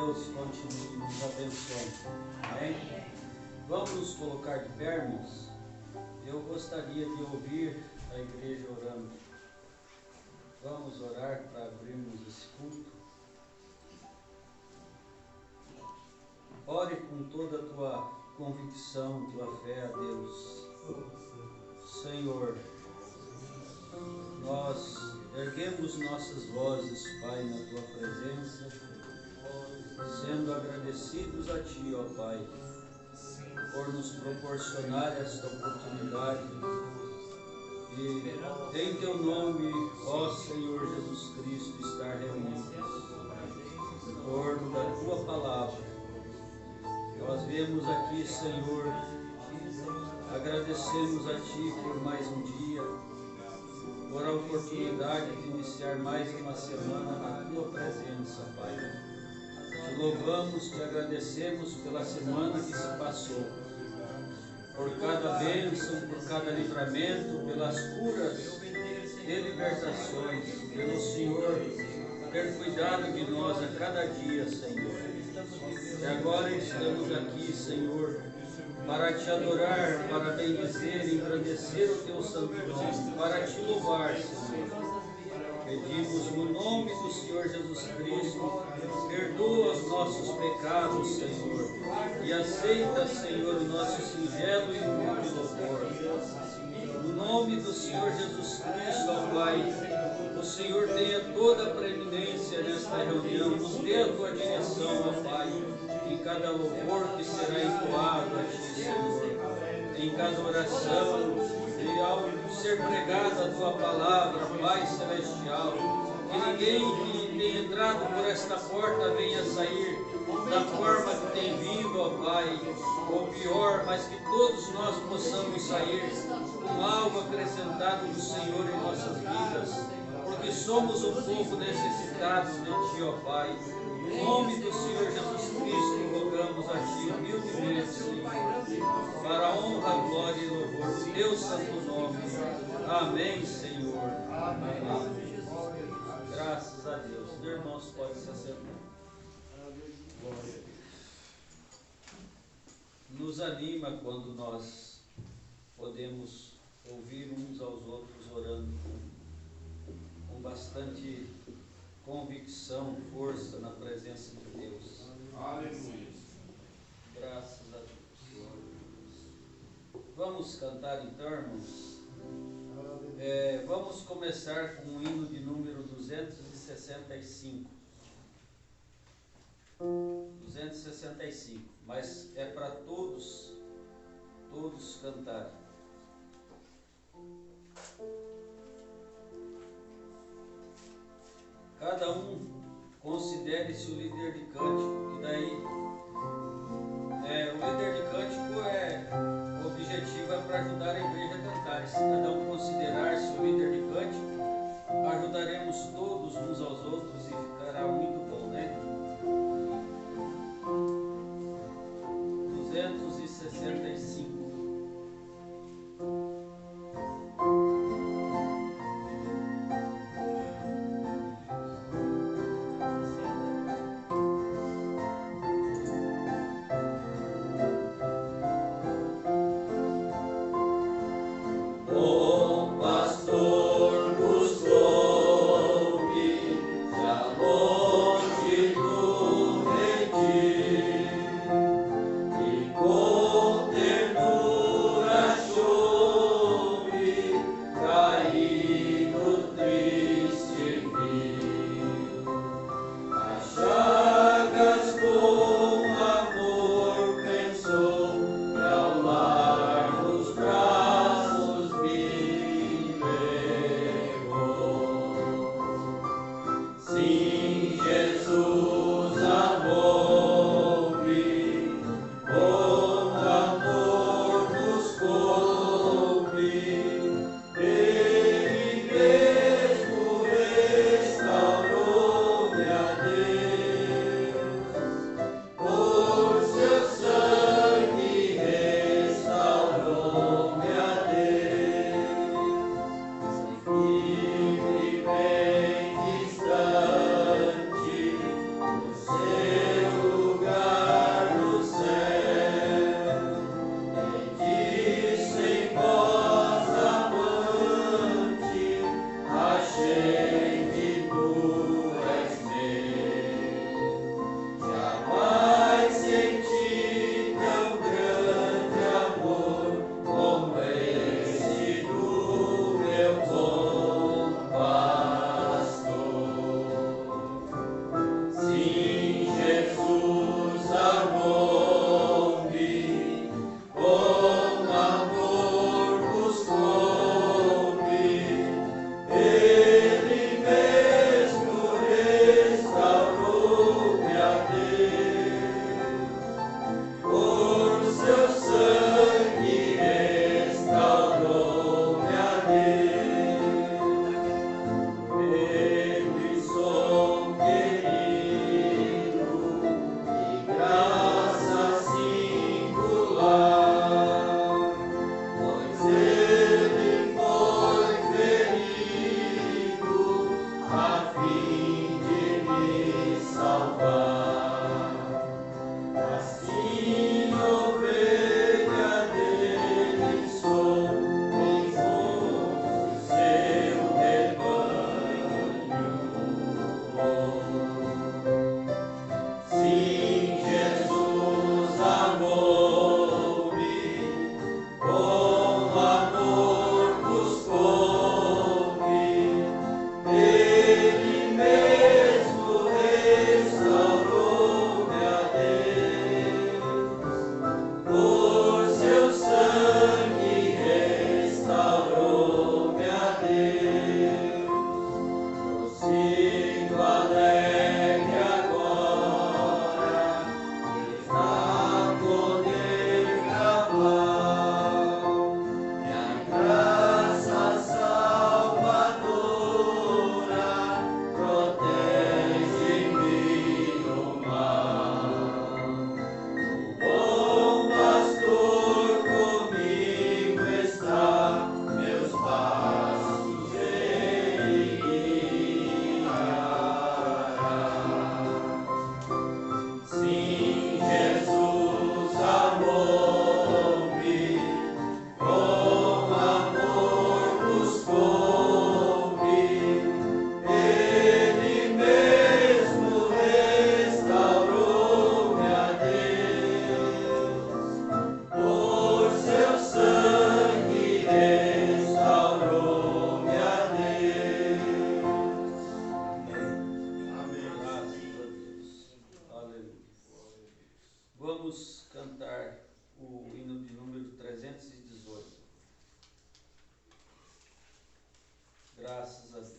Deus continue nos abençoando. Amém? Vamos nos colocar de pé, irmãos? Eu gostaria de ouvir a igreja orando. Vamos orar para abrirmos esse culto. Ore com toda a tua convicção, tua fé a Deus. Senhor, nós erguemos nossas vozes, Pai, na tua presença, sendo agradecidos a ti, ó Pai, por nos proporcionar esta oportunidade de, em teu nome, ó Senhor Jesus Cristo, estar reunidos em torno da tua palavra. Nós vemos aqui, Senhor, agradecemos a ti por mais um dia, por a oportunidade de iniciar mais uma semana na tua presença, Pai. Te louvamos, te agradecemos pela semana que se passou, por cada bênção, por cada livramento, pelas curas e libertações, pelo Senhor ter cuidado de nós a cada dia, Senhor. E agora estamos aqui, Senhor, para te adorar, para bendizer e engrandecer o teu santo nome, para te louvar, Senhor. Pedimos no nome do Senhor Jesus Cristo, perdoa os nossos pecados, Senhor, e aceita, Senhor, o nosso singelo e humilde louvor. No nome do Senhor Jesus Cristo, ó Pai, o Senhor tenha toda a preeminência nesta reunião, nos dê a tua direção, ó Pai, em cada louvor que será entoado a ti, Senhor, em cada oração, e ao ser pregada a tua palavra, Pai Celestial, que ninguém que tenha entrado por esta porta venha sair da forma que tem vindo, ó Pai, ou pior, mas que todos nós possamos sair com algo acrescentado do Senhor em nossas vidas, porque somos um povo necessitado de ti, ó Pai. Em nome do Senhor Jesus Cristo, rogamos a ti humildemente, Senhor, para a honra, glória e louvor do teu santo nome. Amém, Senhor. Amém. Graças a Deus. Os irmãos podem se assentar. Nos anima quando nós podemos ouvir uns aos outros orando com bastante convicção, força na presença de Deus. Aleluia. Graças a Deus. Vamos cantar então, irmãos. Vamos começar com o hino de número 265. 265, mas é para todos cantarem. Cada um considere-se o líder de cântico, que daí o líder de cântico o objetivo é para ajudar a igreja a cantar. E se cada um considerar-se o líder de cântico, ajudaremos todos uns aos outros e ficará muito bom, né? 265. Vamos cantar o hino de número 318. Graças a Deus.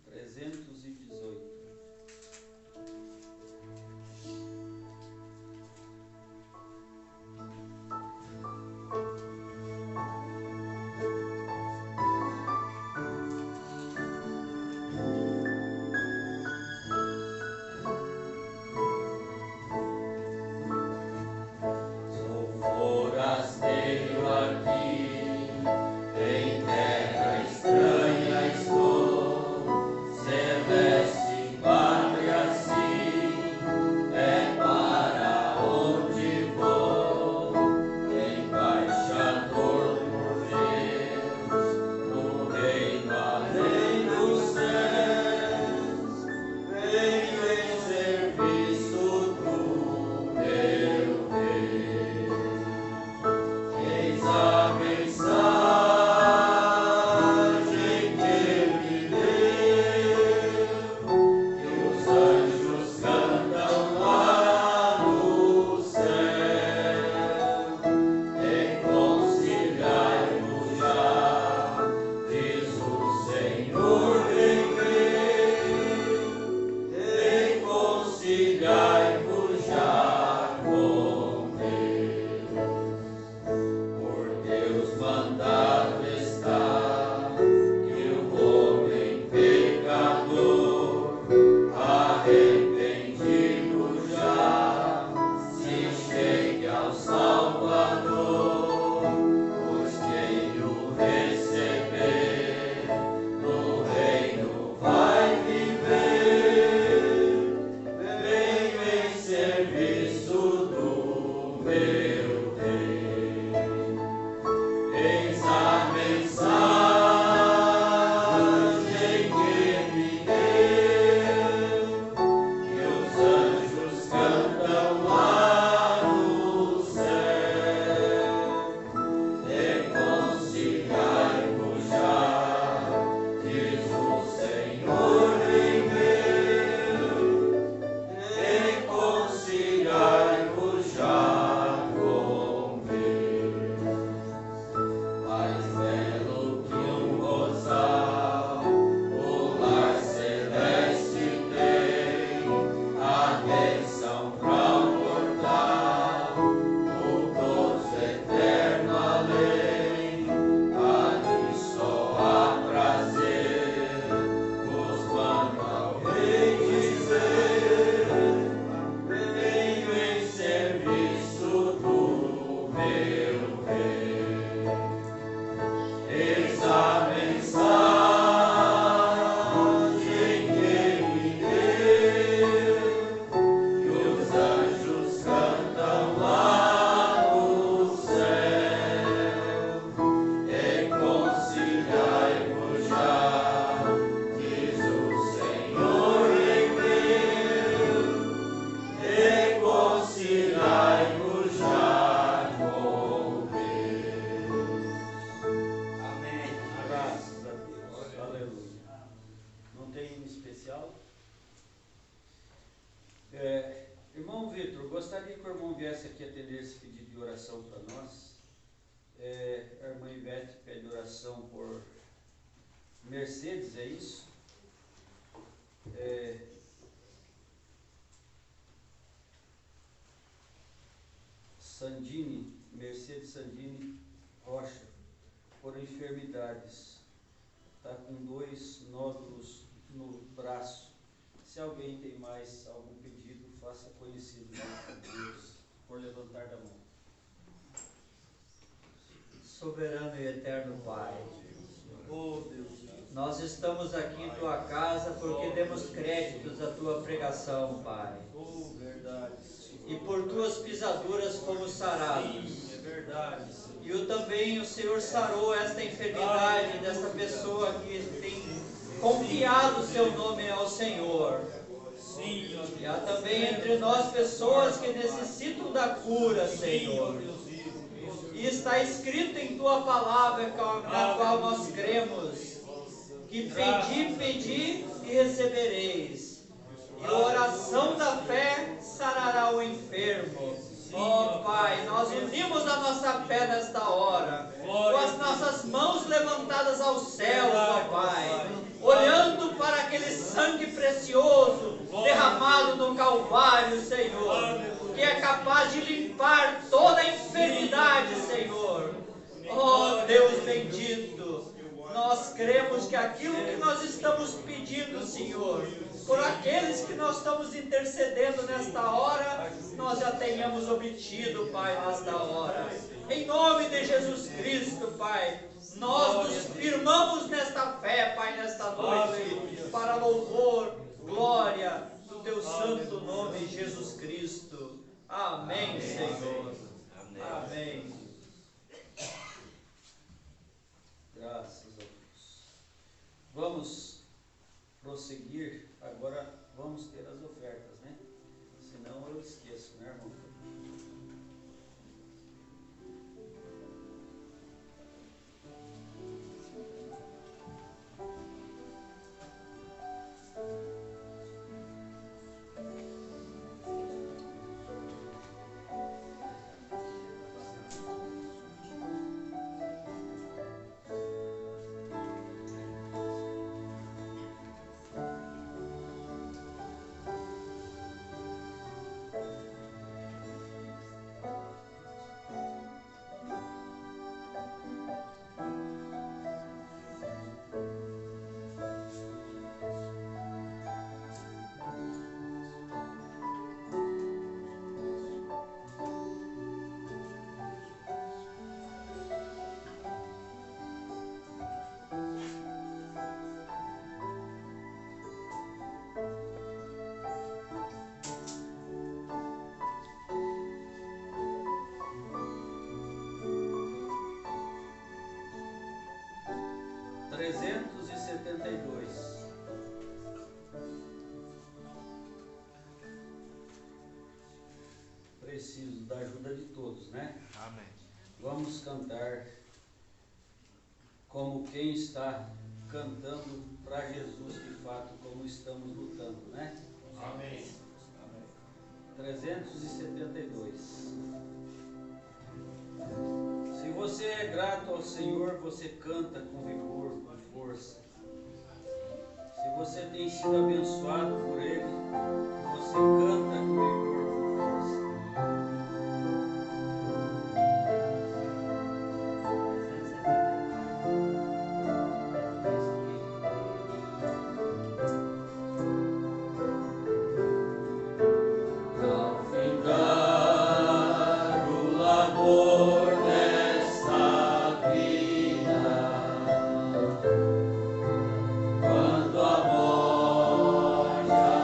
318. Irmão Vitor, gostaria que o irmão viesse aqui atender esse pedido de oração para nós. A irmã Ivete pede oração por Mercedes, é isso? Sandini, Mercedes Sandini Rocha, por enfermidades. Está com 2 nódulos no braço. Se alguém tem mais algum pedido, faça conhecido de Deus por levantar da mão. Soberano e eterno Pai, Oh Deus, nós estamos aqui em Tua casa porque demos créditos à Tua pregação, Pai. oh verdade, E por Tuas pisaduras fomos sarados. sim, é verdade, E também o Senhor sarou esta enfermidade desta pessoa que tem confiado o seu nome ao Senhor. sim, E há também entre nós pessoas que necessitam da cura, Senhor. E está escrito em Tua palavra, na qual nós cremos, que pedi, pedi e recebereis. E nossa fé nesta hora, com as nossas mãos levantadas ao céu, ó Pai, olhando para aquele sangue precioso derramado no Calvário, Senhor, que é capaz de limpar toda a enfermidade, Senhor. Oh Deus bendito, nós cremos que aquilo que nós estamos pedindo, Senhor, por aqueles que nós estamos intercedendo nesta hora, nós já tenhamos obtido, Pai, nesta hora. Em nome de Jesus Cristo, Pai, nós nos firmamos nesta fé, Pai, nesta noite, para louvor, glória do Teu santo nome, Jesus Cristo. Amém, Senhor. Amém. Graças a Deus. Vamos prosseguir. Agora vamos ter as ofertas, né? Senão eu esqueço, né, irmão? Preciso da ajuda de todos, né? Amém. Vamos cantar como quem está cantando para Jesus, de fato, como estamos lutando, né? Amém. 372. Se você é grato ao Senhor, você canta com vigor, com força. Se você tem sido abençoado por Ele, você canta com vigor, com força. Já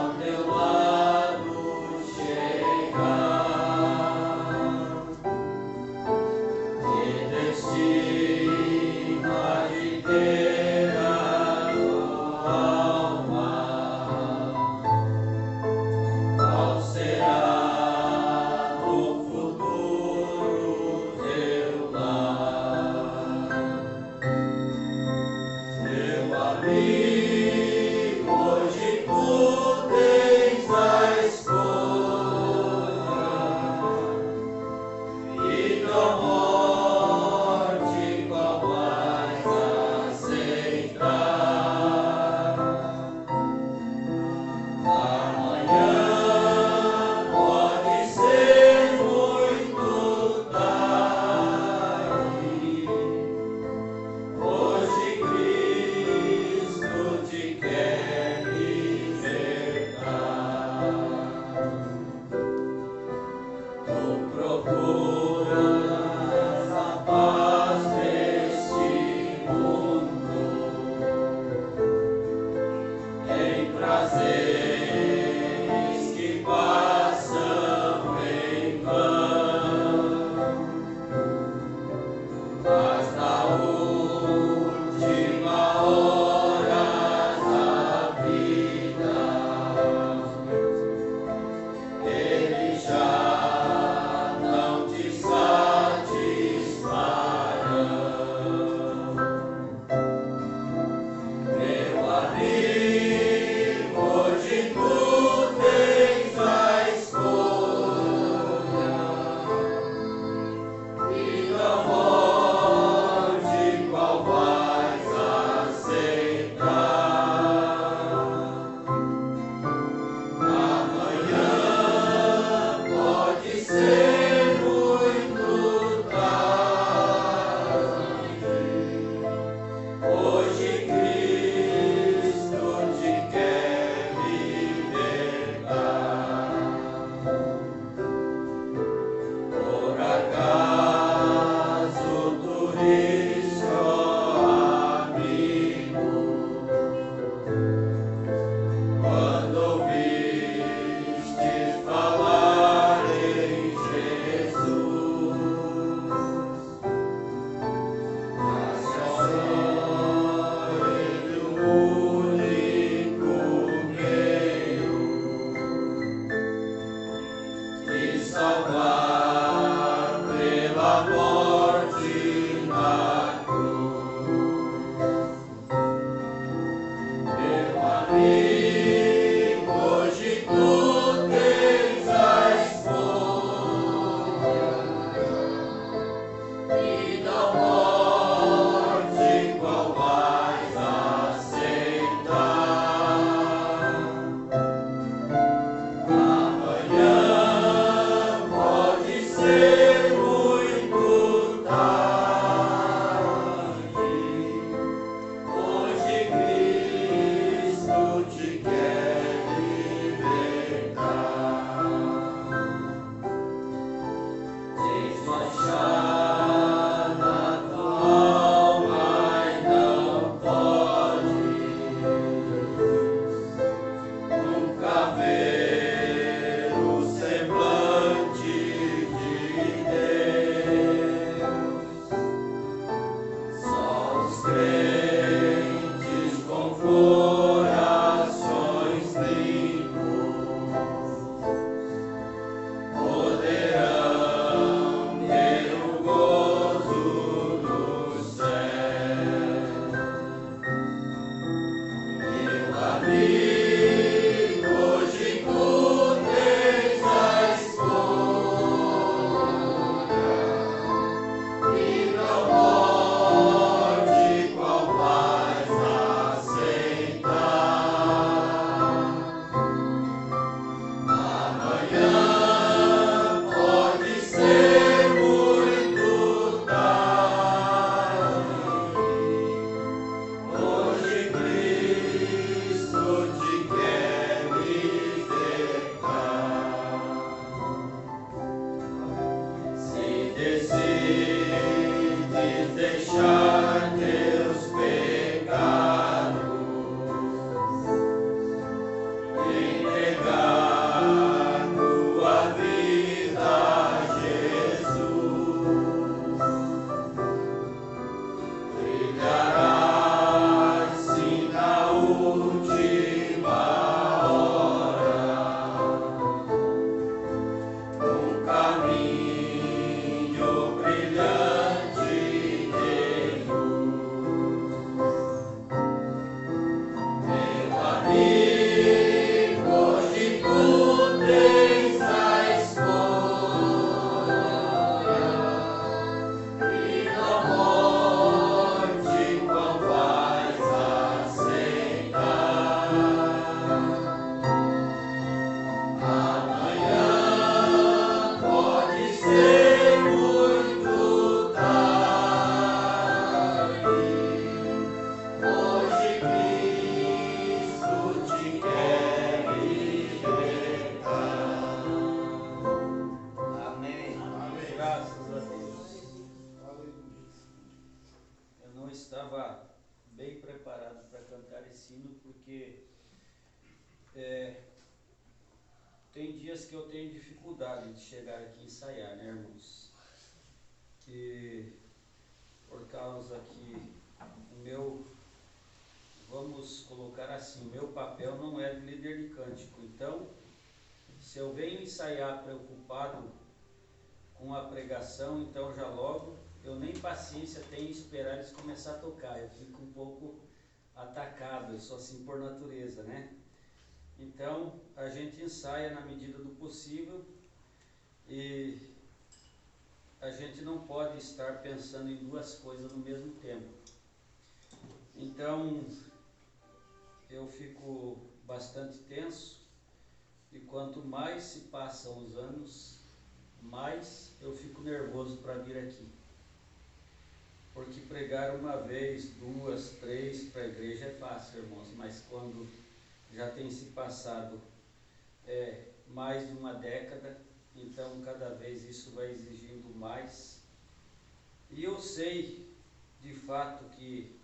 dias que eu tenho dificuldade de chegar aqui e ensaiar, né, irmãos? Que por causa que o meu, vamos colocar assim, o meu papel não é de líder de cântico. Então, se eu venho ensaiar preocupado com a pregação, então já logo eu nem paciência tenho em esperar eles começar a tocar. Eu fico um pouco atacado, eu sou assim por natureza, né? Então, a gente ensaia na medida do possível e a gente não pode estar pensando em duas coisas no mesmo tempo. Então, eu fico bastante tenso e quanto mais se passam os anos, mais eu fico nervoso para vir aqui. Porque pregar uma vez, duas, três para a igreja é fácil, irmãos, mas quando já tem se passado mais de uma década, então cada vez isso vai exigindo mais. E eu sei de fato que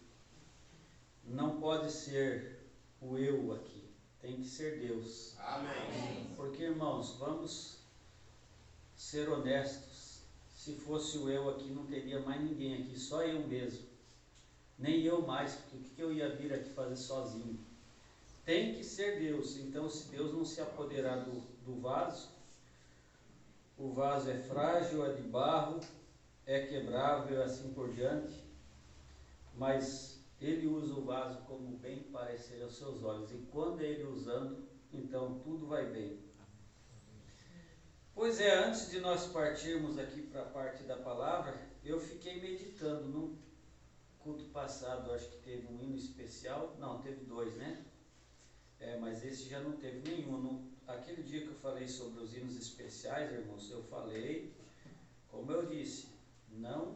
não pode ser o eu aqui, tem que ser Deus. Amém. Porque, irmãos, vamos ser honestos, se fosse o eu aqui não teria mais ninguém aqui, só eu mesmo. Nem eu mais, porque o que eu ia vir aqui fazer sozinho? Tem que ser Deus. Então, se Deus não se apoderar do vaso, o vaso é frágil, é de barro, é quebrável, assim por diante, mas Ele usa o vaso como bem parecer aos seus olhos, e quando Ele usando, então tudo vai bem. Pois é, antes de nós partirmos aqui para a parte da palavra, eu fiquei meditando. No culto passado, acho que teve um hino especial, não, teve dois, né? Mas esse já não teve nenhum. Aquele dia que eu falei sobre os hinos especiais, irmãos, eu falei, como eu disse, não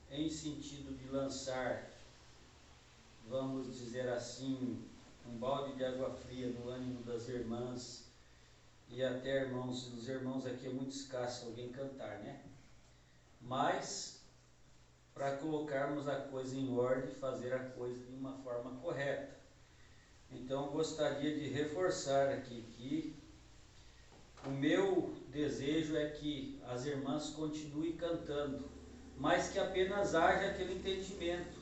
em sentido de lançar, vamos dizer assim, um balde de água fria no ânimo das irmãs, e até, irmãos, os irmãos aqui é muito escasso alguém cantar, né? Mas para colocarmos a coisa em ordem, fazer a coisa de uma forma correta. Então, gostaria de reforçar aqui que o meu desejo é que as irmãs continuem cantando, mas que apenas haja aquele entendimento,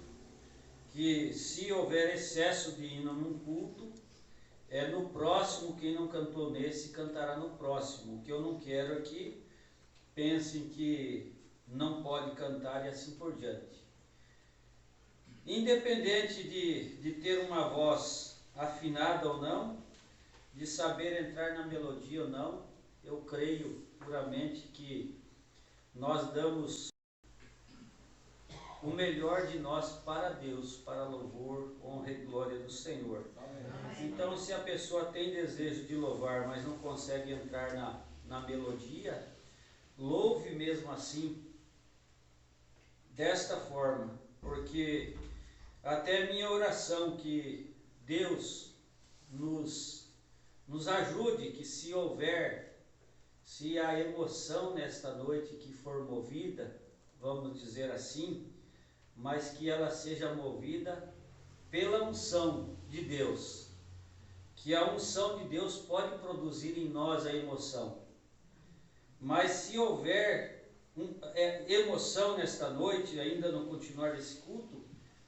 que se houver excesso de hino num culto, no próximo, quem não cantou nesse, cantará no próximo. O que eu não quero é que pensem que não pode cantar e assim por diante. Independente de ter uma voz afinada ou não, de saber entrar na melodia ou não, eu creio puramente que nós damos o melhor de nós para Deus, para louvor, honra e glória do Senhor. Amém. Então, se a pessoa tem desejo de louvar, mas não consegue entrar na melodia, louve mesmo assim, desta forma, porque até minha oração que Deus nos ajude, que se a emoção nesta noite que for movida, vamos dizer assim, mas que ela seja movida pela unção de Deus, que a unção de Deus pode produzir em nós a emoção, mas se houver emoção nesta noite, ainda no continuar desse culto,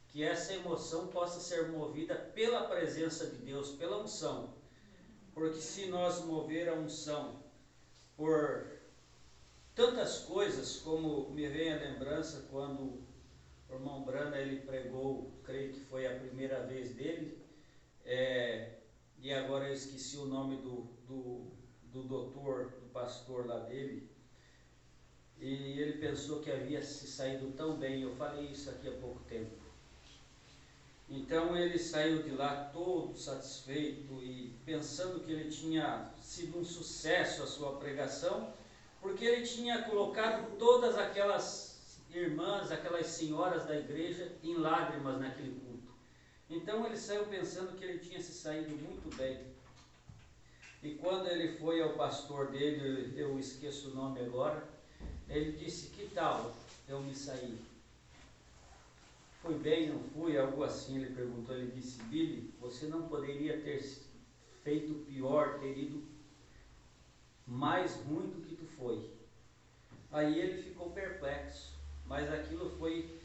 que essa emoção possa ser movida pela presença de Deus, pela unção, porque se nós mover a unção por tantas coisas, como me vem a lembrança quando o irmão Brana ele pregou, creio que foi a primeira vez dele, e agora eu esqueci o nome do doutor, do pastor lá dele, e ele pensou que havia se saído tão bem. Eu falei isso aqui há pouco tempo. Então ele saiu de lá todo satisfeito e pensando que ele tinha sido um sucesso a sua pregação, porque ele tinha colocado todas aquelas irmãs, aquelas senhoras da igreja em lágrimas naquele culto. Então ele saiu pensando que ele tinha se saído muito bem. E quando ele foi ao pastor dele, eu esqueço o nome agora, ele disse: que tal eu me sair? Fui bem, não fui? Algo assim, ele perguntou. Ele disse: Billy, você não poderia ter feito pior, ter ido mais ruim do que tu foi. Aí ele ficou perplexo, mas aquilo foi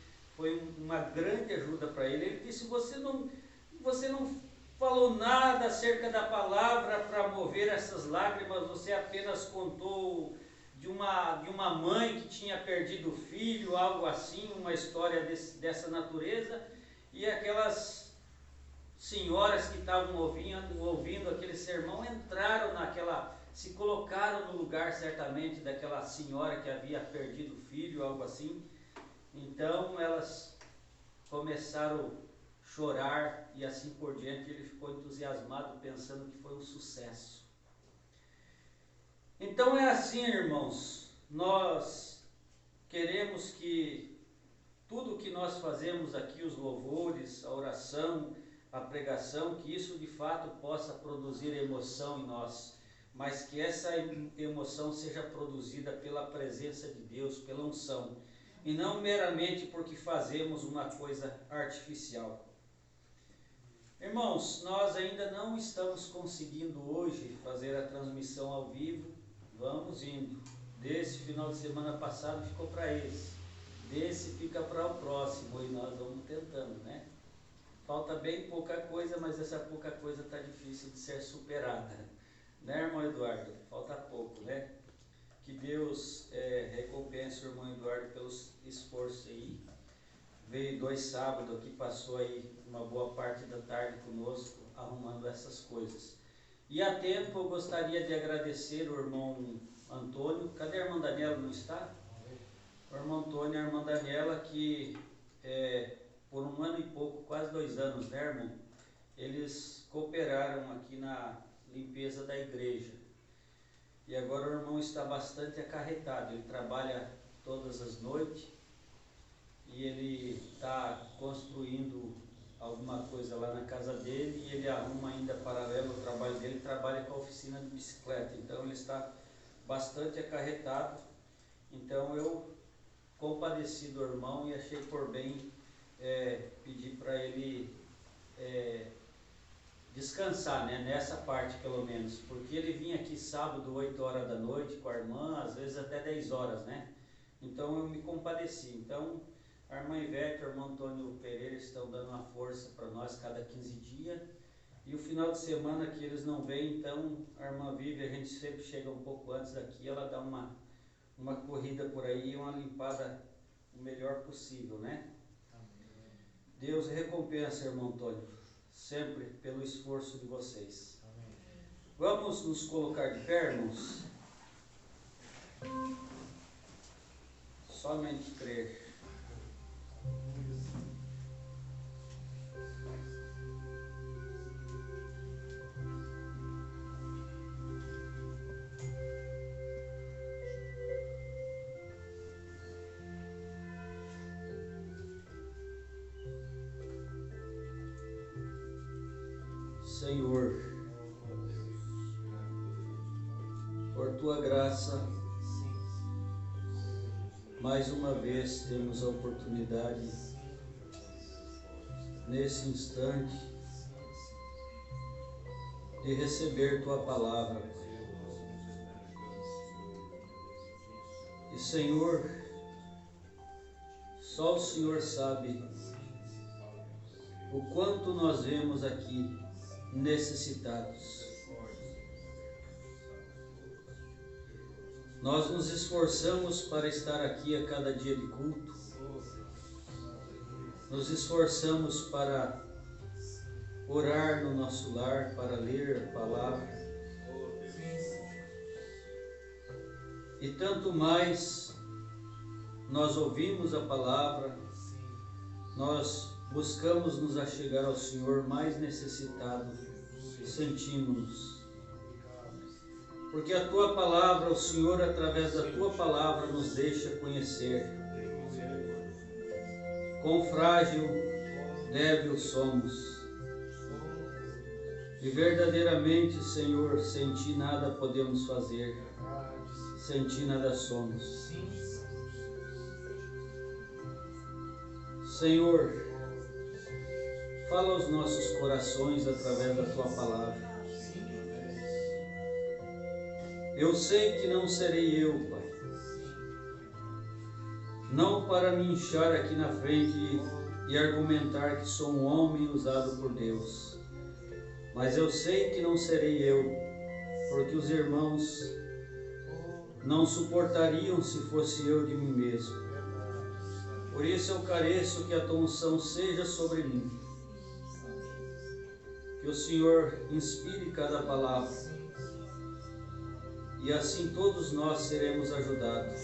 uma grande ajuda para ele. Ele disse: você não falou nada acerca da palavra para mover essas lágrimas, você apenas contou de uma mãe que tinha perdido o filho, algo assim, uma história dessa natureza, e aquelas senhoras que estavam ouvindo aquele sermão entraram se colocaram no lugar certamente daquela senhora que havia perdido o filho, algo assim. Então elas começaram a chorar e assim por diante. Ele ficou entusiasmado, pensando que foi um sucesso. Então é assim, irmãos, nós queremos que tudo que nós fazemos aqui, os louvores, a oração, a pregação, que isso de fato possa produzir emoção em nós, mas que essa emoção seja produzida pela presença de Deus, pela unção, e não meramente porque fazemos uma coisa artificial. Irmãos, nós ainda não estamos conseguindo hoje fazer a transmissão ao vivo. Vamos indo. Desse final de semana passado ficou para esse. Desse fica para o próximo e nós vamos tentando, né? Falta bem pouca coisa, mas essa pouca coisa está difícil de ser superada. Né, irmão Eduardo? Falta pouco, né? Que Deus recompense o irmão Eduardo pelo esforço aí. Veio 2 sábados aqui, passou aí uma boa parte da tarde conosco, arrumando essas coisas. E a tempo eu gostaria de agradecer o irmão Antônio. Cadê a irmã Daniela? Não está? O irmão Antônio e a irmã Daniela, que por 1 ano e pouco, quase 2 anos, né, irmão? Eles cooperaram aqui na limpeza da igreja. E agora o irmão está bastante acarretado. Ele trabalha todas as noites e ele está construindo alguma coisa lá na casa dele, e ele arruma ainda paralelo ao trabalho dele, trabalha com a oficina de bicicleta. Então ele está bastante acarretado. Então eu compadeci do irmão e achei por bem pedir para ele descansar, né, nessa parte pelo menos, porque ele vinha aqui sábado 8 horas da noite com a irmã, às vezes até 10 horas, né? Então eu me compadeci. Então a irmã Ivete e o irmão Antônio Pereira estão dando uma força para nós cada 15 dias. E o final de semana que eles não vêm, então a irmã Vivi, a gente sempre chega um pouco antes daqui, ela dá uma corrida por aí, uma limpada o melhor possível, né? Deus recompensa, irmão Antônio, sempre pelo esforço de vocês. Vamos nos colocar de pé, irmãos? Somente crer. Senhor, por tua graça, mais uma vez temos a oportunidade, nesse instante, de receber tua palavra. E Senhor, só o Senhor sabe o quanto nós vemos aqui necessitados. Nós nos esforçamos para estar aqui a cada dia de culto, nos esforçamos para orar no nosso lar, para ler a palavra, e tanto mais nós ouvimos a palavra, nós buscamos nos achegar ao Senhor, mais necessitado sentimos-nos. Porque a tua palavra, o Senhor, através da tua palavra, nos deixa conhecer quão frágil, débil somos. E verdadeiramente, Senhor, sem ti nada podemos fazer, sem ti nada somos. Senhor, fala aos nossos corações através da tua palavra. Eu sei que não serei eu, Pai. Não para me inchar aqui na frente e argumentar que sou um homem usado por Deus. Mas eu sei que não serei eu, porque os irmãos não suportariam se fosse eu de mim mesmo. Por isso eu careço que a tua unção seja sobre mim. Que o Senhor inspire cada palavra. E assim todos nós seremos ajudados.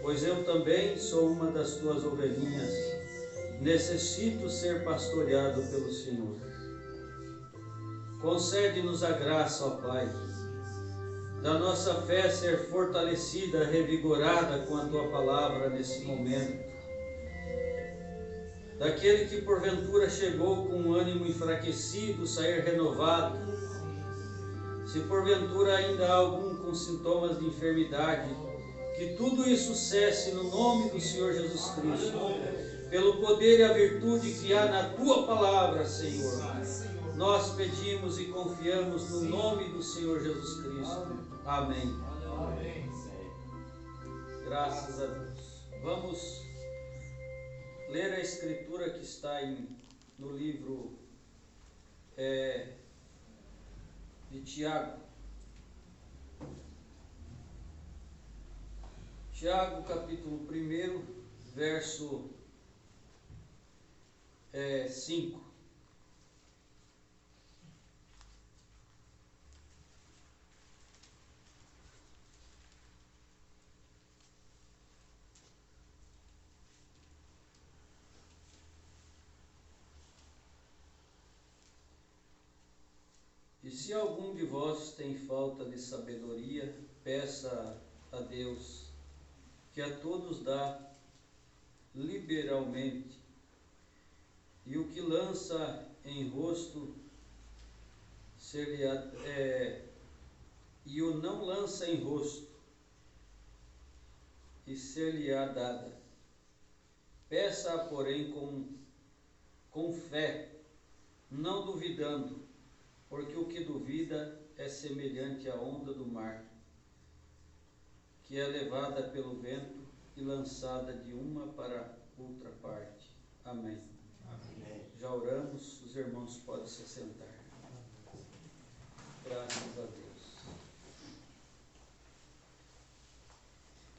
Pois eu também sou uma das tuas ovelhinhas. Necessito ser pastoreado pelo Senhor. Concede-nos a graça, ó Pai, da nossa fé ser fortalecida, revigorada com a tua palavra nesse momento. Daquele que porventura chegou com o ânimo enfraquecido, sair renovado. Se porventura ainda há algum com sintomas de enfermidade, que tudo isso cesse no nome do Senhor Jesus Cristo, pelo poder e a virtude que há na tua palavra, Senhor. Nós pedimos e confiamos no nome do Senhor Jesus Cristo. Amém. Graças a Deus. Vamos ler a escritura que está no livro de Tiago. Tiago, capítulo 1, verso 5. E se algum de vós tem falta de sabedoria, peça a Deus, que a todos dá liberalmente, e o que lança em rosto e o não lança em rosto, e ser-lhe-á dada. Peça, porém, com fé, não duvidando, porque o que duvida é semelhante à onda do mar, que é levada pelo vento e lançada de uma para outra parte. Amém. Amém. Já oramos, os irmãos podem se sentar. Graças a Deus.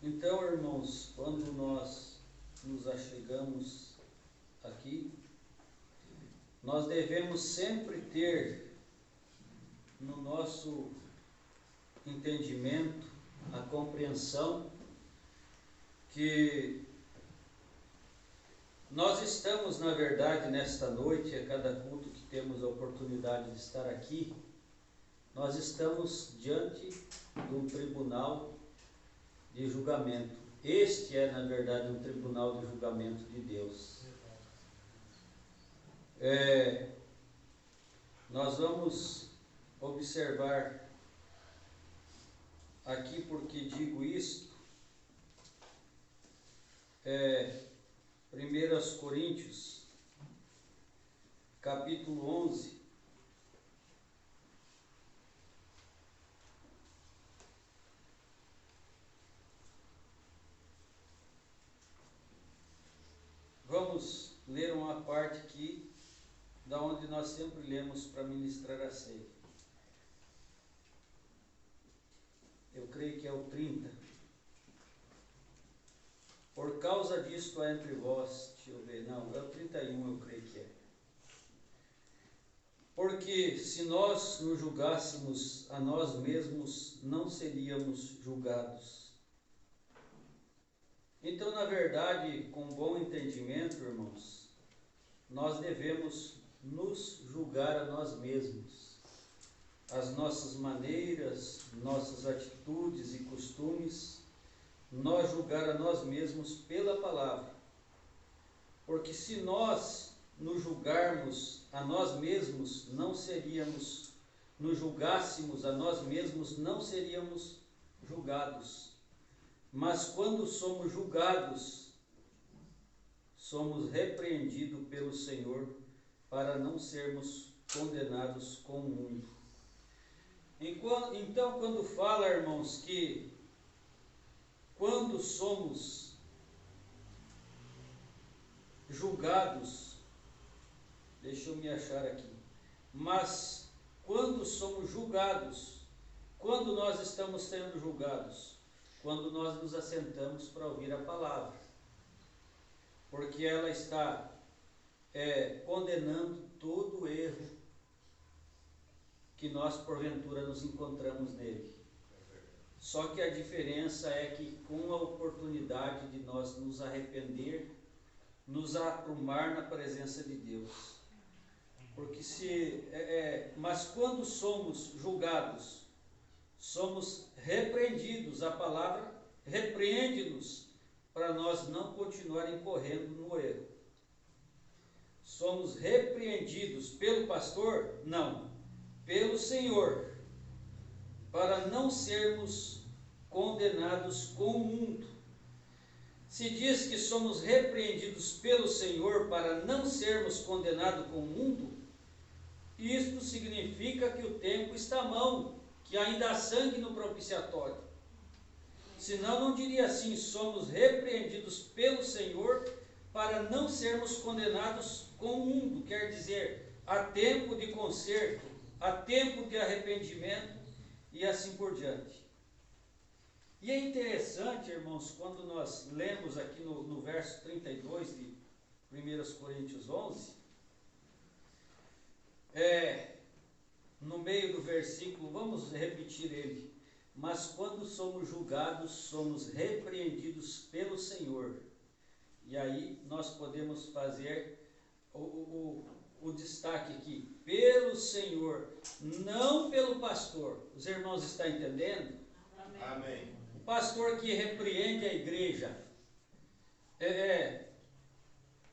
Então, irmãos, quando nós nos achegamos aqui, nós devemos sempre ter no nosso entendimento a compreensão que nós estamos, na verdade, nesta noite, a cada culto que temos a oportunidade de estar aqui, nós estamos diante de um tribunal de julgamento. Este é, na verdade, um tribunal de julgamento de Deus. Nós vamos observar aqui, porque digo isto, 1 Coríntios, capítulo 11, vamos ler uma parte aqui, da onde nós sempre lemos para ministrar a ceia. Eu creio que é o 30. Por causa disto há entre vós, deixa eu ver, não, é o 31, eu creio que é. Porque se nós nos julgássemos a nós mesmos, não seríamos julgados. Então, na verdade, com bom entendimento, irmãos, nós devemos nos julgar a nós mesmos. As nossas maneiras, nossas atitudes e costumes, nós julgar a nós mesmos pela palavra. Porque se nós nos julgarmos a nós mesmos, nos julgássemos a nós mesmos, não seríamos julgados. Mas quando somos julgados, somos repreendidos pelo Senhor para não sermos condenados com o mundo. Então, quando fala, irmãos, que quando somos julgados, deixa eu me achar aqui, mas quando somos julgados, quando nós estamos sendo julgados? Quando nós nos assentamos para ouvir a palavra, porque ela está condenando todo o erro que nós porventura nos encontramos nele. Só que a diferença é que com a oportunidade de nós nos arrepender, nos aprumar na presença de Deus. Porque mas quando somos julgados, somos repreendidos, a palavra repreende-nos para nós não continuar incorrendo no erro. Somos repreendidos pelo pastor? Não, pelo Senhor, para não sermos condenados com o mundo. Se diz que somos repreendidos pelo Senhor para não sermos condenados com o mundo, isto significa que o tempo está à mão, que ainda há sangue no propiciatório. Senão não diria assim, somos repreendidos pelo Senhor para não sermos condenados com o mundo. Quer dizer, há tempo de conserto, há tempo de arrependimento e assim por diante. E é interessante, irmãos, quando nós lemos aqui no verso 32 de 1 Coríntios 11, no meio do versículo, vamos repetir ele. Mas quando somos julgados, somos repreendidos pelo Senhor. E aí nós podemos fazer o destaque aqui, pelo Senhor, não pelo pastor. Os irmãos estão entendendo? Amém. O pastor que repreende a igreja,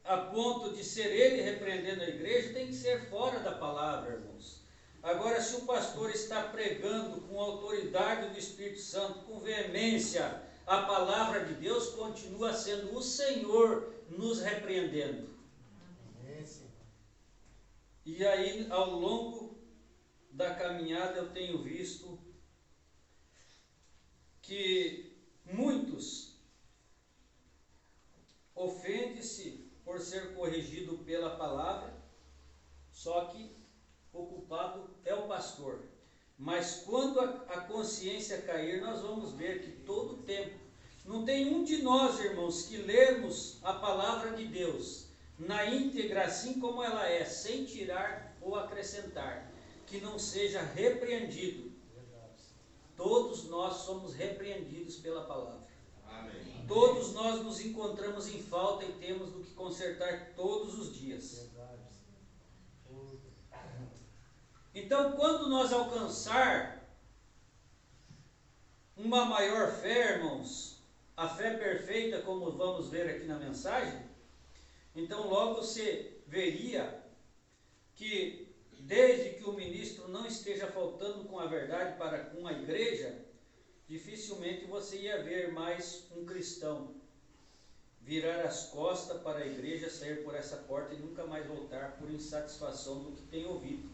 a ponto de ser ele repreendendo a igreja, tem que ser fora da palavra, irmãos. Agora, se o pastor está pregando com autoridade do Espírito Santo, com veemência, a palavra de Deus, continua sendo o Senhor nos repreendendo. E aí, ao longo da caminhada, eu tenho visto que muitos ofendem-se por ser corrigido pela palavra, só que o culpado é o pastor. Mas quando a consciência cair, nós vamos ver que todo o tempo, não tem um de nós, irmãos, que lermos a palavra de Deus na íntegra, assim como ela é, sem tirar ou acrescentar, que não seja repreendido. Todos nós somos repreendidos pela palavra. Amém. Todos nós nos encontramos em falta e temos do que consertar todos os dias. Então, quando nós alcançar uma maior fé, irmãos, a fé perfeita, como vamos ver aqui na mensagem, então logo você veria que desde que o ministro não esteja faltando com a verdade para com a igreja, dificilmente você ia ver mais um cristão virar as costas para a igreja, sair por essa porta e nunca mais voltar por insatisfação do que tem ouvido.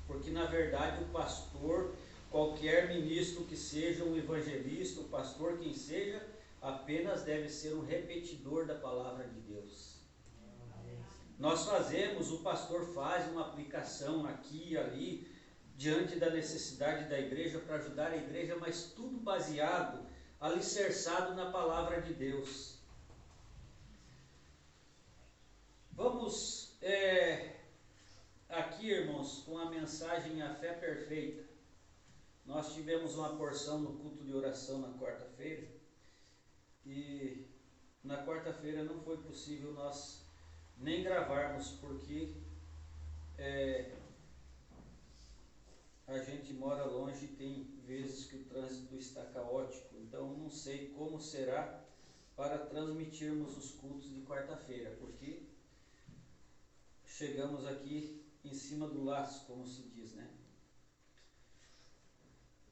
Porque na verdade o pastor, qualquer ministro que seja, um evangelista, o pastor quem seja, apenas deve ser um repetidor da palavra de Deus. Nós fazemos, o pastor faz uma aplicação aqui e ali, diante da necessidade da igreja, para ajudar a igreja, mas tudo baseado, alicerçado na palavra de Deus. Vamos aqui, irmãos, com a mensagem A Fé Perfeita. Nós tivemos uma porção no culto de oração na quarta-feira, e na quarta-feira não foi possível nós nem gravarmos, porque a gente mora longe e tem vezes que o trânsito está caótico, então não sei como será para transmitirmos os cultos de quarta-feira, porque chegamos aqui em cima do laço, como se diz, né?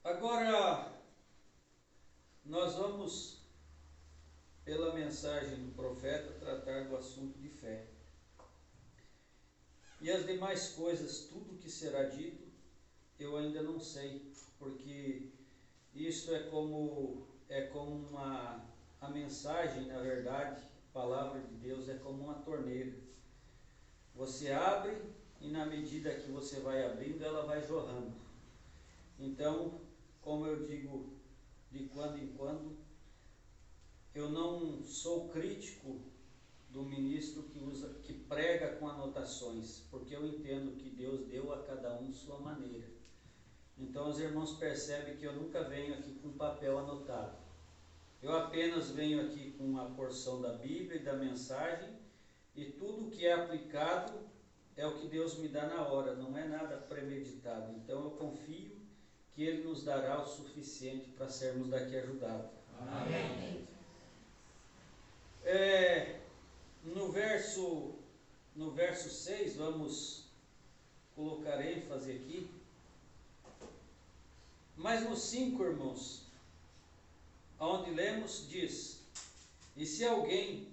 Agora, nós vamos, pela mensagem do profeta, tratar do assunto de fé. E as demais coisas, tudo que será dito, eu ainda não sei, porque isso é como a mensagem, na verdade, a palavra de Deus é como uma torneira. Você abre e na medida que você vai abrindo, ela vai jorrando. Então, como eu digo de quando em quando, eu não sou crítico do ministro que prega com anotações, porque eu entendo que Deus deu a cada um sua maneira. Então os irmãos percebem que eu nunca venho aqui com papel anotado. Eu apenas venho aqui com uma porção da Bíblia e da mensagem, e tudo que é aplicado é o que Deus me dá na hora, não é nada premeditado. Então eu confio que Ele nos dará o suficiente para sermos daqui ajudados. Amém. No verso 6, vamos colocar ênfase aqui. Mas no 5, irmãos, onde lemos, diz: e se alguém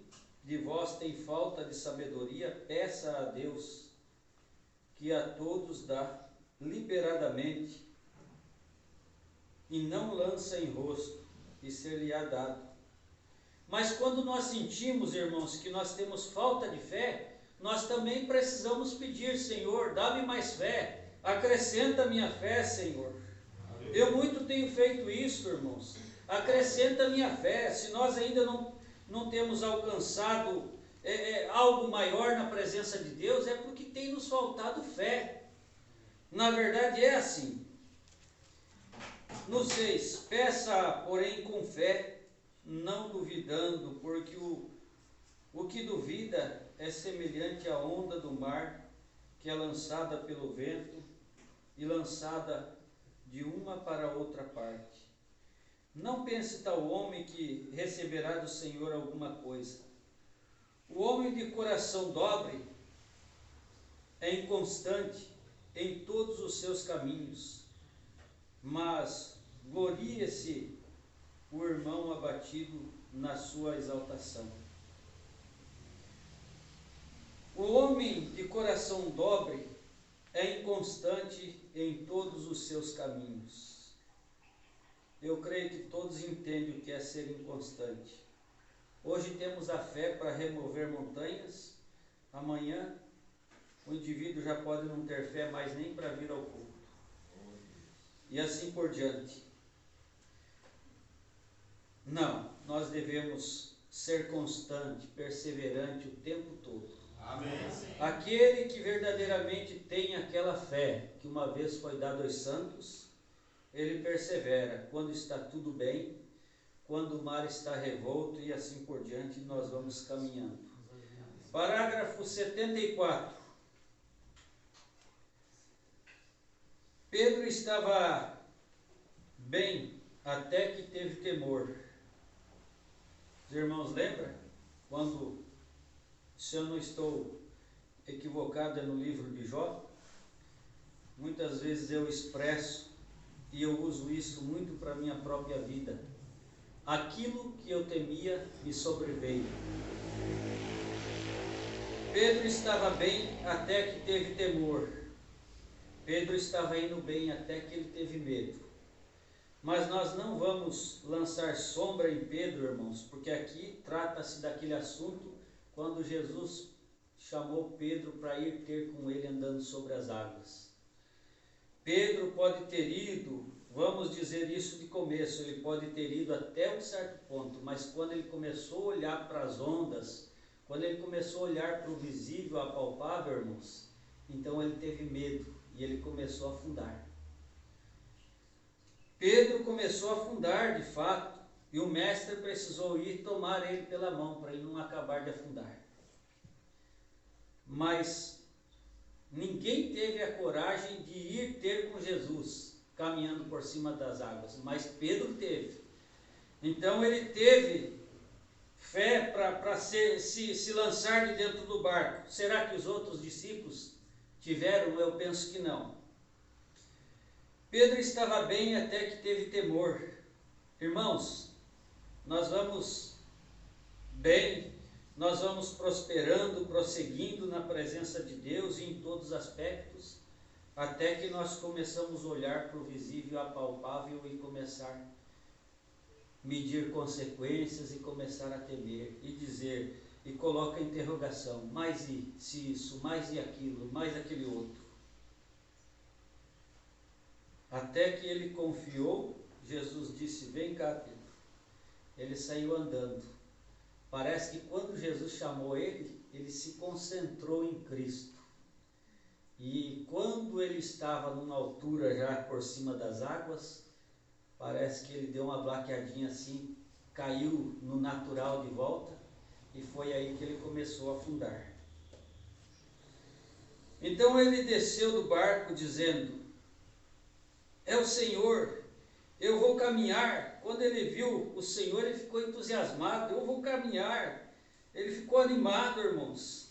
de vós tem falta de sabedoria, peça a Deus, que a todos dá liberadamente, e não lança em rosto, e ser-lhe-á dado. Mas quando nós sentimos, irmãos, que nós temos falta de fé, nós também precisamos pedir: Senhor, dá-me mais fé, acrescenta minha fé, Senhor. Amém. Eu muito tenho feito isso, irmãos, acrescenta minha fé. Se nós ainda não temos alcançado algo maior na presença de Deus, é porque tem nos faltado fé. Na verdade é assim. No 6, peça, porém, com fé, não duvidando, porque o que duvida é semelhante à onda do mar, que é lançada pelo vento e lançada de uma para outra parte. Não pense tal homem que receberá do Senhor alguma coisa. O homem de coração dobre é inconstante em todos os seus caminhos, mas glorie-se o irmão abatido na sua exaltação. O homem de coração dobre é inconstante em todos os seus caminhos. Eu creio que todos entendem o que é ser inconstante. Hoje temos a fé para remover montanhas, amanhã o indivíduo já pode não ter fé mais nem para vir ao culto. E assim por diante. Não, nós devemos ser constante, perseverante o tempo todo. Amém. Aquele que verdadeiramente tem aquela fé que uma vez foi dada aos santos, ele persevera quando está tudo bem, quando o mar está revolto e assim por diante, nós vamos caminhando. Parágrafo 74. Pedro estava bem até que teve temor. Os irmãos lembram? Quando, se eu não estou equivocado, é no livro de Jó, muitas vezes eu expresso e eu uso isso muito para a minha própria vida. Aquilo que eu temia me sobreveio. Pedro estava bem até que teve temor. Pedro estava indo bem até que ele teve medo. Mas nós não vamos lançar sombra em Pedro, irmãos, porque aqui trata-se daquele assunto quando Jesus chamou Pedro para ir ter com ele andando sobre as águas. Pedro pode ter ido, vamos dizer isso de começo, ele pode ter ido até um certo ponto, mas quando ele começou a olhar para as ondas, quando ele começou a olhar para o visível, apalpável, irmãos, então ele teve medo e ele começou a afundar. Pedro começou a afundar de fato, e o mestre precisou ir tomar ele pela mão para ele não acabar de afundar. Mas ninguém teve a coragem de ir ter com Jesus, caminhando por cima das águas, mas Pedro teve. Então ele teve fé para se lançar de dentro do barco. Será que os outros discípulos tiveram? Eu penso que não. Pedro estava bem até que teve temor. Irmãos, nós vamos bem, nós vamos prosperando, prosseguindo na presença de Deus e em todos os aspectos, até que nós começamos a olhar para o visível, apalpável e começar a medir consequências e começar a temer e dizer, e coloca a interrogação, mais e se isso, mais e aquilo, mais aquele outro. Até que ele confiou, Jesus disse, vem cá, Pedro. Ele saiu andando. Parece que quando Jesus chamou ele, ele se concentrou em Cristo. E quando ele estava numa altura já por cima das águas, parece que ele deu uma blaqueadinha assim, caiu no natural de volta, e foi aí que ele começou a afundar. Então ele desceu do barco dizendo, é o Senhor, eu vou caminhar. Quando ele viu o Senhor, ele ficou entusiasmado, eu vou caminhar. Ele ficou animado, irmãos.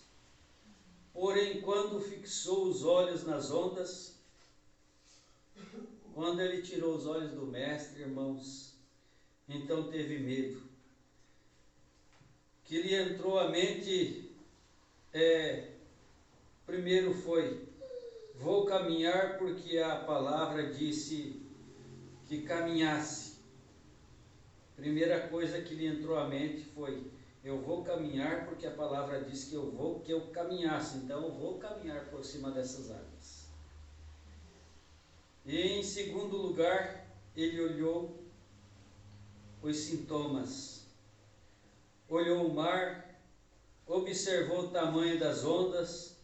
Porém, quando fixou os olhos nas ondas, quando ele tirou os olhos do mestre, irmãos, então teve medo. Que lhe entrou à mente, primeiro foi, vou caminhar porque a palavra disse que caminhasse. Primeira coisa que lhe entrou à mente foi, eu vou caminhar porque a palavra disse que eu caminhasse, então eu vou caminhar por cima dessas águas. E em segundo lugar, ele olhou os sintomas, olhou o mar, observou o tamanho das ondas,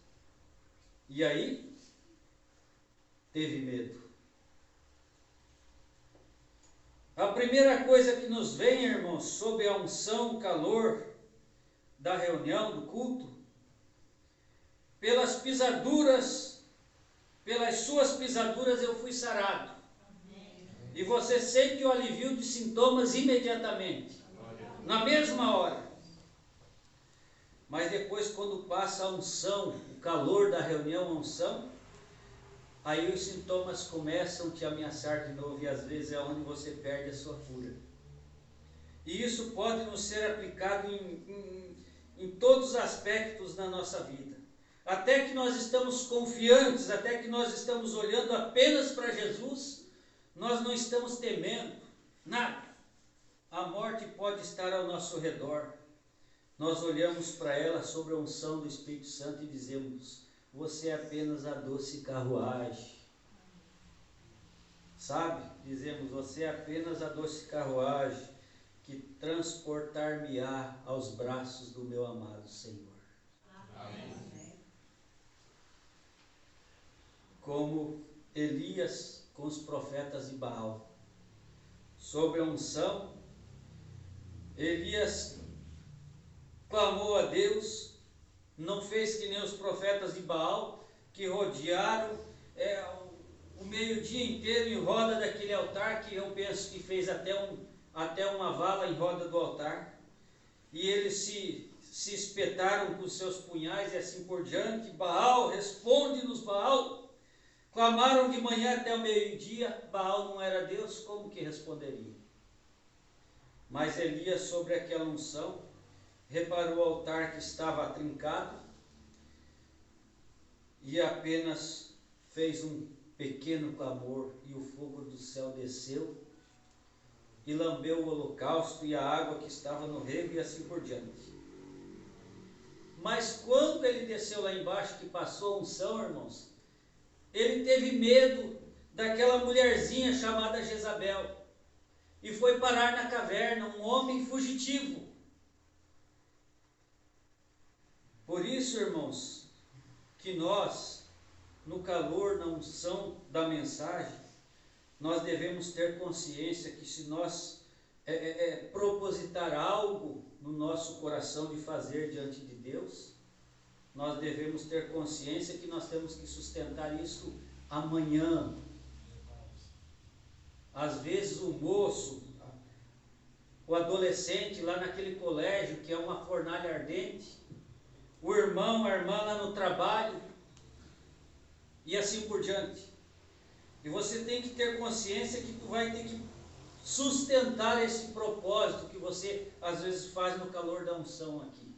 e aí teve medo. A primeira coisa que nos vem, irmãos, sob a unção, o calor da reunião, do culto, pelas pisaduras, pelas suas pisaduras eu fui sarado. Amém. E você sente o alívio de sintomas imediatamente, na mesma hora. Mas depois, quando passa a unção, o calor da reunião, a unção, aí os sintomas começam a te ameaçar de novo, e às vezes é onde você perde a sua cura. E isso pode nos ser aplicado em todos os aspectos da nossa vida. Até que nós estamos confiantes, até que nós estamos olhando apenas para Jesus, nós não estamos temendo nada. A morte pode estar ao nosso redor. Nós olhamos para ela sobre a unção do Espírito Santo e dizemos, você é apenas a doce carruagem. Sabe? Dizemos, você é apenas a doce carruagem que transportar-me-á aos braços do meu amado Senhor. Amém. Como Elias com os profetas de Baal. Sobre a unção, Elias clamou a Deus, não fez que nem os profetas de Baal, que rodearam o meio-dia inteiro em roda daquele altar, que eu penso que fez até uma vala em roda do altar, e eles se espetaram com seus punhais e assim por diante. Baal, responde-nos, Baal. Clamaram de manhã até o meio-dia, Baal não era Deus, como que responderia? Mas Elias, sobre aquela unção, reparou o altar que estava trincado e apenas fez um pequeno clamor, e o fogo do céu desceu e lambeu o holocausto e a água que estava no rego e assim por diante. Mas quando ele desceu lá embaixo, que passou a unção, irmãos, ele teve medo daquela mulherzinha chamada Jezabel e foi parar na caverna, um homem fugitivo. Por isso, irmãos, que nós, no calor, na unção da mensagem, nós devemos ter consciência que se nós propositar algo no nosso coração de fazer diante de Deus, nós devemos ter consciência que nós temos que sustentar isso amanhã. Às vezes o moço, o adolescente lá naquele colégio que é uma fornalha ardente, o irmão, a irmã lá no trabalho, e assim por diante. E você tem que ter consciência que tu vai ter que sustentar esse propósito que você às vezes faz no calor da unção aqui.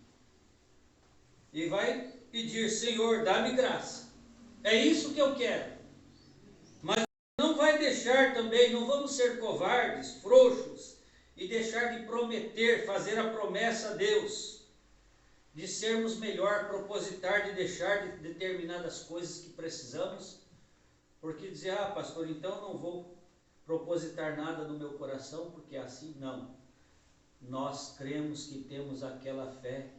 E vai pedir, Senhor, dá-me graça. É isso que eu quero. também, não vamos ser covardes, frouxos, e deixar de prometer, fazer a promessa a Deus, de sermos melhor, propositar de deixar de determinadas coisas que precisamos, porque dizer, pastor, então não vou propositar nada no meu coração, porque é assim, não. Nós cremos que temos aquela fé,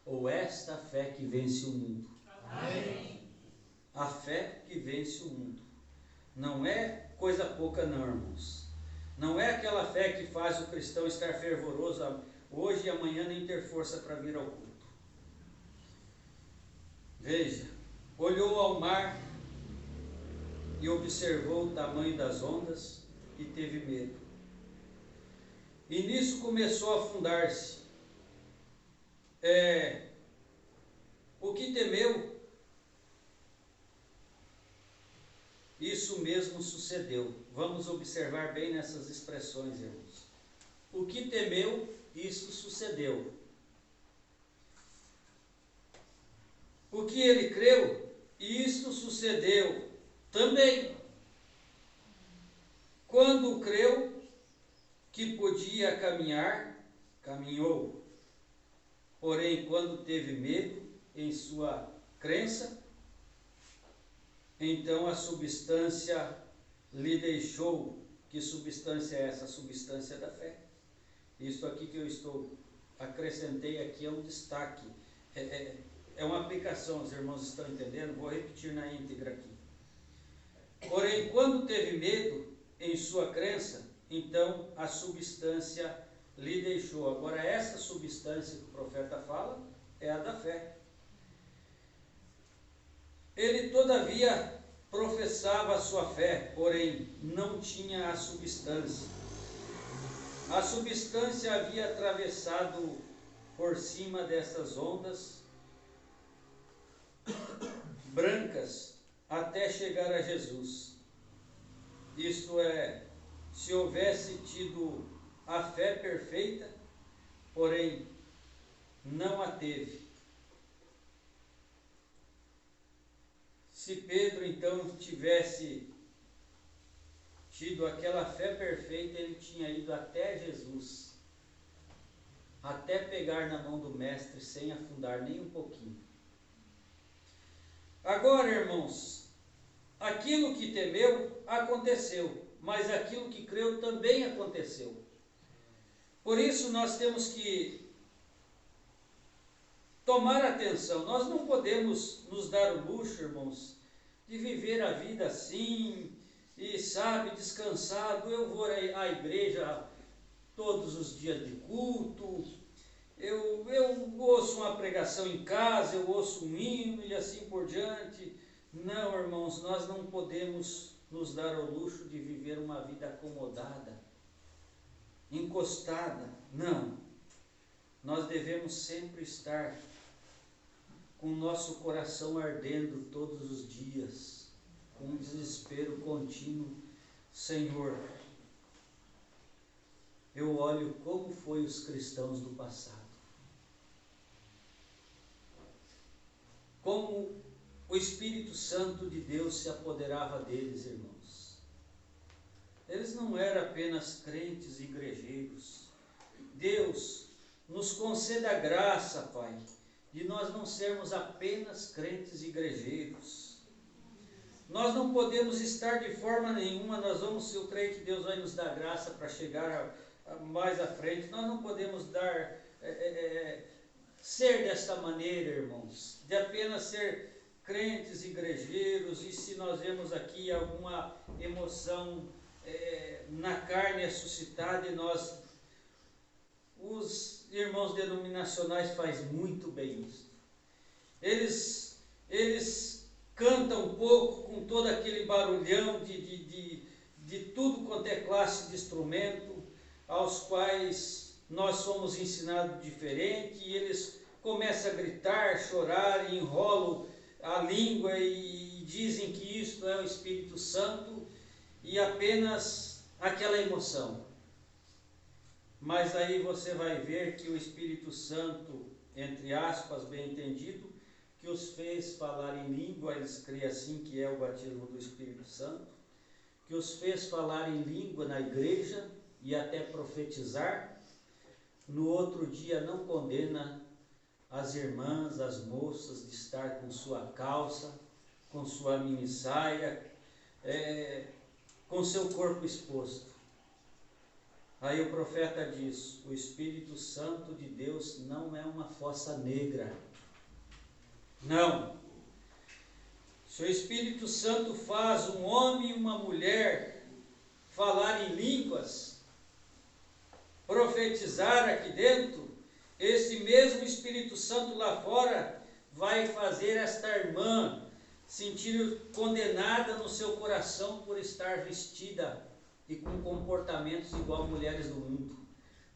ou esta fé que vence o mundo. Amém. A fé que vence o mundo. Não é coisa pouca não, irmãos. Não é aquela fé que faz o cristão estar fervoroso hoje e amanhã nem ter força para vir ao culto. Veja, olhou ao mar e observou o tamanho das ondas e teve medo. E nisso começou a afundar-se. O que temeu, isso mesmo sucedeu. Vamos observar bem nessas expressões, irmãos. O que temeu, isso sucedeu. O que ele creu, isto sucedeu também. Quando creu que podia caminhar, caminhou. Porém, quando teve medo em sua crença, então a substância lhe deixou. Que substância é essa? A substância da fé. Isso aqui que eu acrescentei aqui é um destaque. É uma aplicação, os irmãos estão entendendo? Vou repetir na íntegra aqui. Porém, quando teve medo em sua crença, então a substância lhe deixou. Agora, essa substância que o profeta fala é a da fé. Ele, todavia, professava a sua fé, porém não tinha a substância. A substância havia atravessado por cima dessas ondas brancas até chegar a Jesus. Isto é, se houvesse tido a fé perfeita, porém não a teve. Se Pedro então tivesse tido aquela fé perfeita, ele tinha ido até Jesus, até pegar na mão do mestre sem afundar nem um pouquinho. Agora, irmãos, aquilo que temeu aconteceu, mas aquilo que creu também aconteceu. Por isso nós temos que tomar atenção. Nós não podemos nos dar o luxo, irmãos, de viver a vida assim, e descansado. Eu vou à igreja todos os dias de culto, eu ouço uma pregação em casa, eu ouço um hino e assim por diante. Não, irmãos, nós não podemos nos dar o luxo de viver uma vida acomodada, encostada. Não. Nós devemos sempre estar com o nosso coração ardendo todos os dias, com um desespero contínuo. Senhor, eu olho como foi os cristãos do passado, como o Espírito Santo de Deus se apoderava deles, irmãos. Eles não eram apenas crentes e igrejeiros. Deus nos conceda a graça, Pai, de nós não sermos apenas crentes e igrejeiros. Nós não podemos estar de forma nenhuma, eu creio que Deus vai nos dar graça para chegar mais à frente. Nós não podemos ser desta maneira, irmãos, de apenas ser crentes, igrejeiros, e se nós vemos aqui alguma emoção na carne é suscitada, e os irmãos denominacionais fazem muito bem isso. Eles cantam um pouco com todo aquele barulhão de tudo quanto é classe de instrumento, aos quais nós somos ensinados diferente, e eles começam a gritar, chorar, enrolam a língua e dizem que isto é o Espírito Santo e apenas aquela emoção. Mas aí você vai ver que o Espírito Santo, entre aspas, bem entendido, que os fez falar em língua, eles creem assim que é o batismo do Espírito Santo, que os fez falar em língua na igreja e até profetizar, no outro dia não condena as irmãs, as moças, de estar com sua calça, com sua minissaia, com seu corpo exposto. Aí o profeta diz: o Espírito Santo de Deus não é uma fossa negra. Não. Se o Espírito Santo faz um homem e uma mulher falar em línguas, profetizar aqui dentro, esse mesmo Espírito Santo lá fora vai fazer esta irmã sentir condenada no seu coração por estar vestida e com comportamentos igual mulheres do mundo.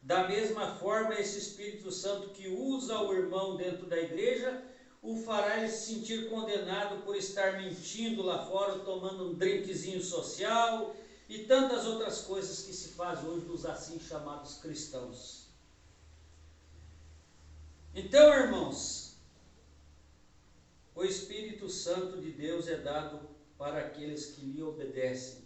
Da mesma forma, esse Espírito Santo que usa o irmão dentro da igreja, o fará ele se sentir condenado por estar mentindo lá fora, tomando um drinkzinho social e tantas outras coisas que se faz hoje dos assim chamados cristãos. Então, irmãos, o Espírito Santo de Deus é dado para aqueles que lhe obedecem,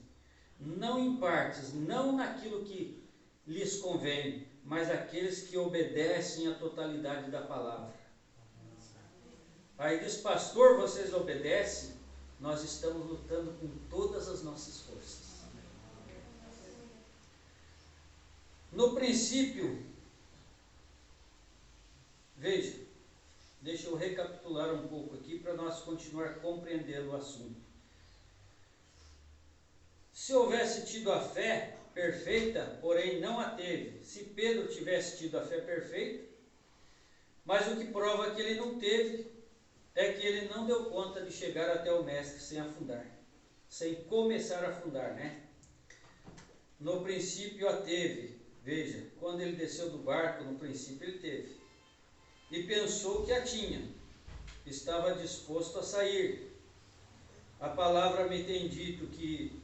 não em partes, não naquilo que lhes convém, mas aqueles que obedecem à totalidade da palavra. Aí diz: pastor, vocês obedecem? Nós estamos lutando com todas as nossas forças. No princípio, veja, deixa eu recapitular um pouco aqui para nós continuar compreendendo o assunto. Se houvesse tido a fé perfeita, porém não a teve. Se Pedro tivesse tido a fé perfeita, mas o que prova que ele não teve é que ele não deu conta de chegar até o mestre sem afundar, sem começar a afundar, né? No princípio a teve. Veja, quando ele desceu do barco, no princípio ele teve. E pensou que a tinha. Estava disposto a sair. A palavra me tem dito que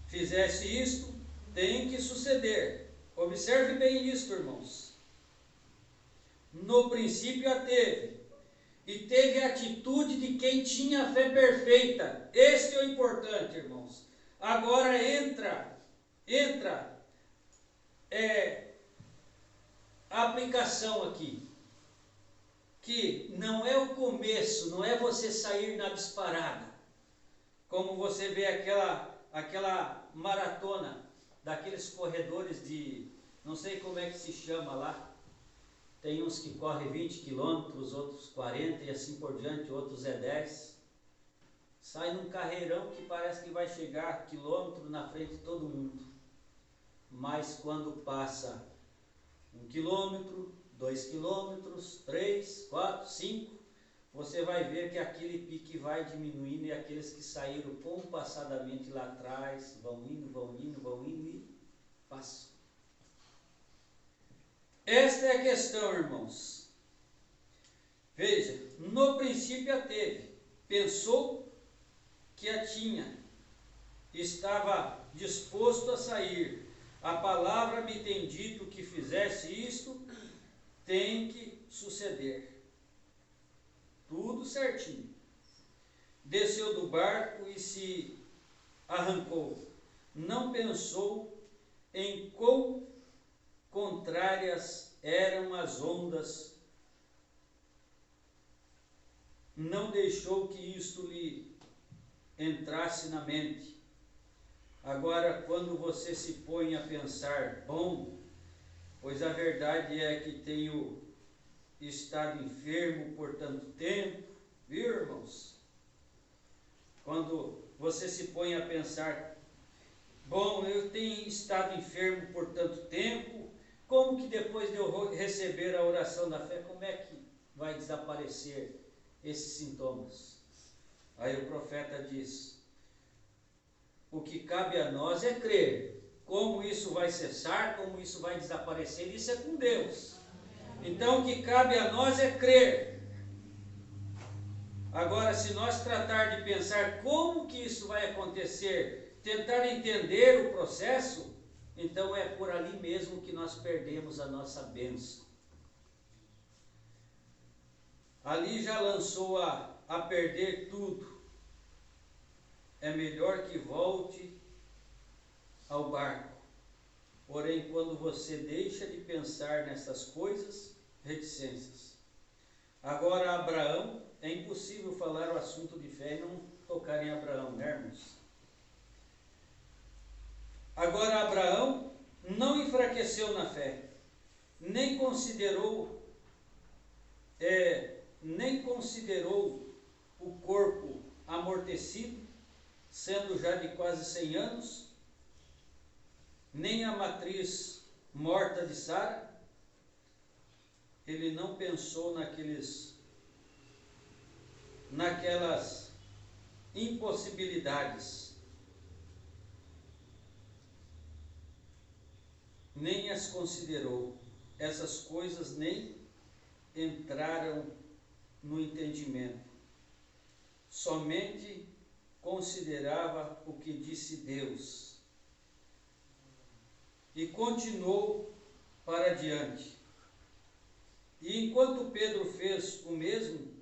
fizesse isto, tem que suceder. Observe bem isto, irmãos. No princípio a teve. E teve a atitude de quem tinha a fé perfeita. Este é o importante, irmãos. Agora entra a aplicação aqui. Que não é o começo, não é você sair na disparada. Como você vê aquela maratona daqueles corredores de, não sei como é que se chama lá, tem uns que correm 20 quilômetros, outros 40 e assim por diante, outros 10. Sai num carreirão que parece que vai chegar quilômetro na frente de todo mundo. Mas quando passa 1 quilômetro, 2 quilômetros, 3, 4, 5, você vai ver que aquele pique vai diminuindo e aqueles que saíram compassadamente lá atrás vão indo e passam. Esta é a questão, irmãos. Veja, no princípio a teve, pensou que a tinha, estava disposto a sair. A palavra me tem dito que fizesse isto, tem que suceder. Tudo certinho. Desceu do barco e se arrancou. Não pensou em quão contrárias eram as ondas. Não deixou que isto lhe entrasse na mente. Agora, quando você se põe a pensar, bom, pois a verdade é que tenho estado enfermo por tanto tempo, viu, irmãos? Quando você se põe a pensar, bom, eu tenho estado enfermo por tanto tempo, como que depois de eu receber a oração da fé, como é que vai desaparecer esses sintomas? Aí o profeta diz: o que cabe a nós é crer. Como isso vai cessar, como isso vai desaparecer, isso é com Deus. Então o que cabe a nós é crer. Agora, se nós tratar de pensar como que isso vai acontecer, tentar entender o processo, então é por ali mesmo que nós perdemos a nossa bênção. Ali já lançou a perder tudo. É melhor que volte ao barco. Porém, quando você deixa de pensar nessas coisas, reticências. Agora, Abraão, é impossível falar o assunto de fé e não tocar em Abraão, né, irmãos? Agora, Abraão não enfraqueceu na fé, nem considerou o corpo amortecido, sendo já de quase 100 anos, nem a matriz morta de Sara. Ele não pensou naquelas impossibilidades, nem as considerou. Essas coisas nem entraram no entendimento. Somente considerava o que disse Deus. E continuou para diante. E enquanto Pedro fez o mesmo,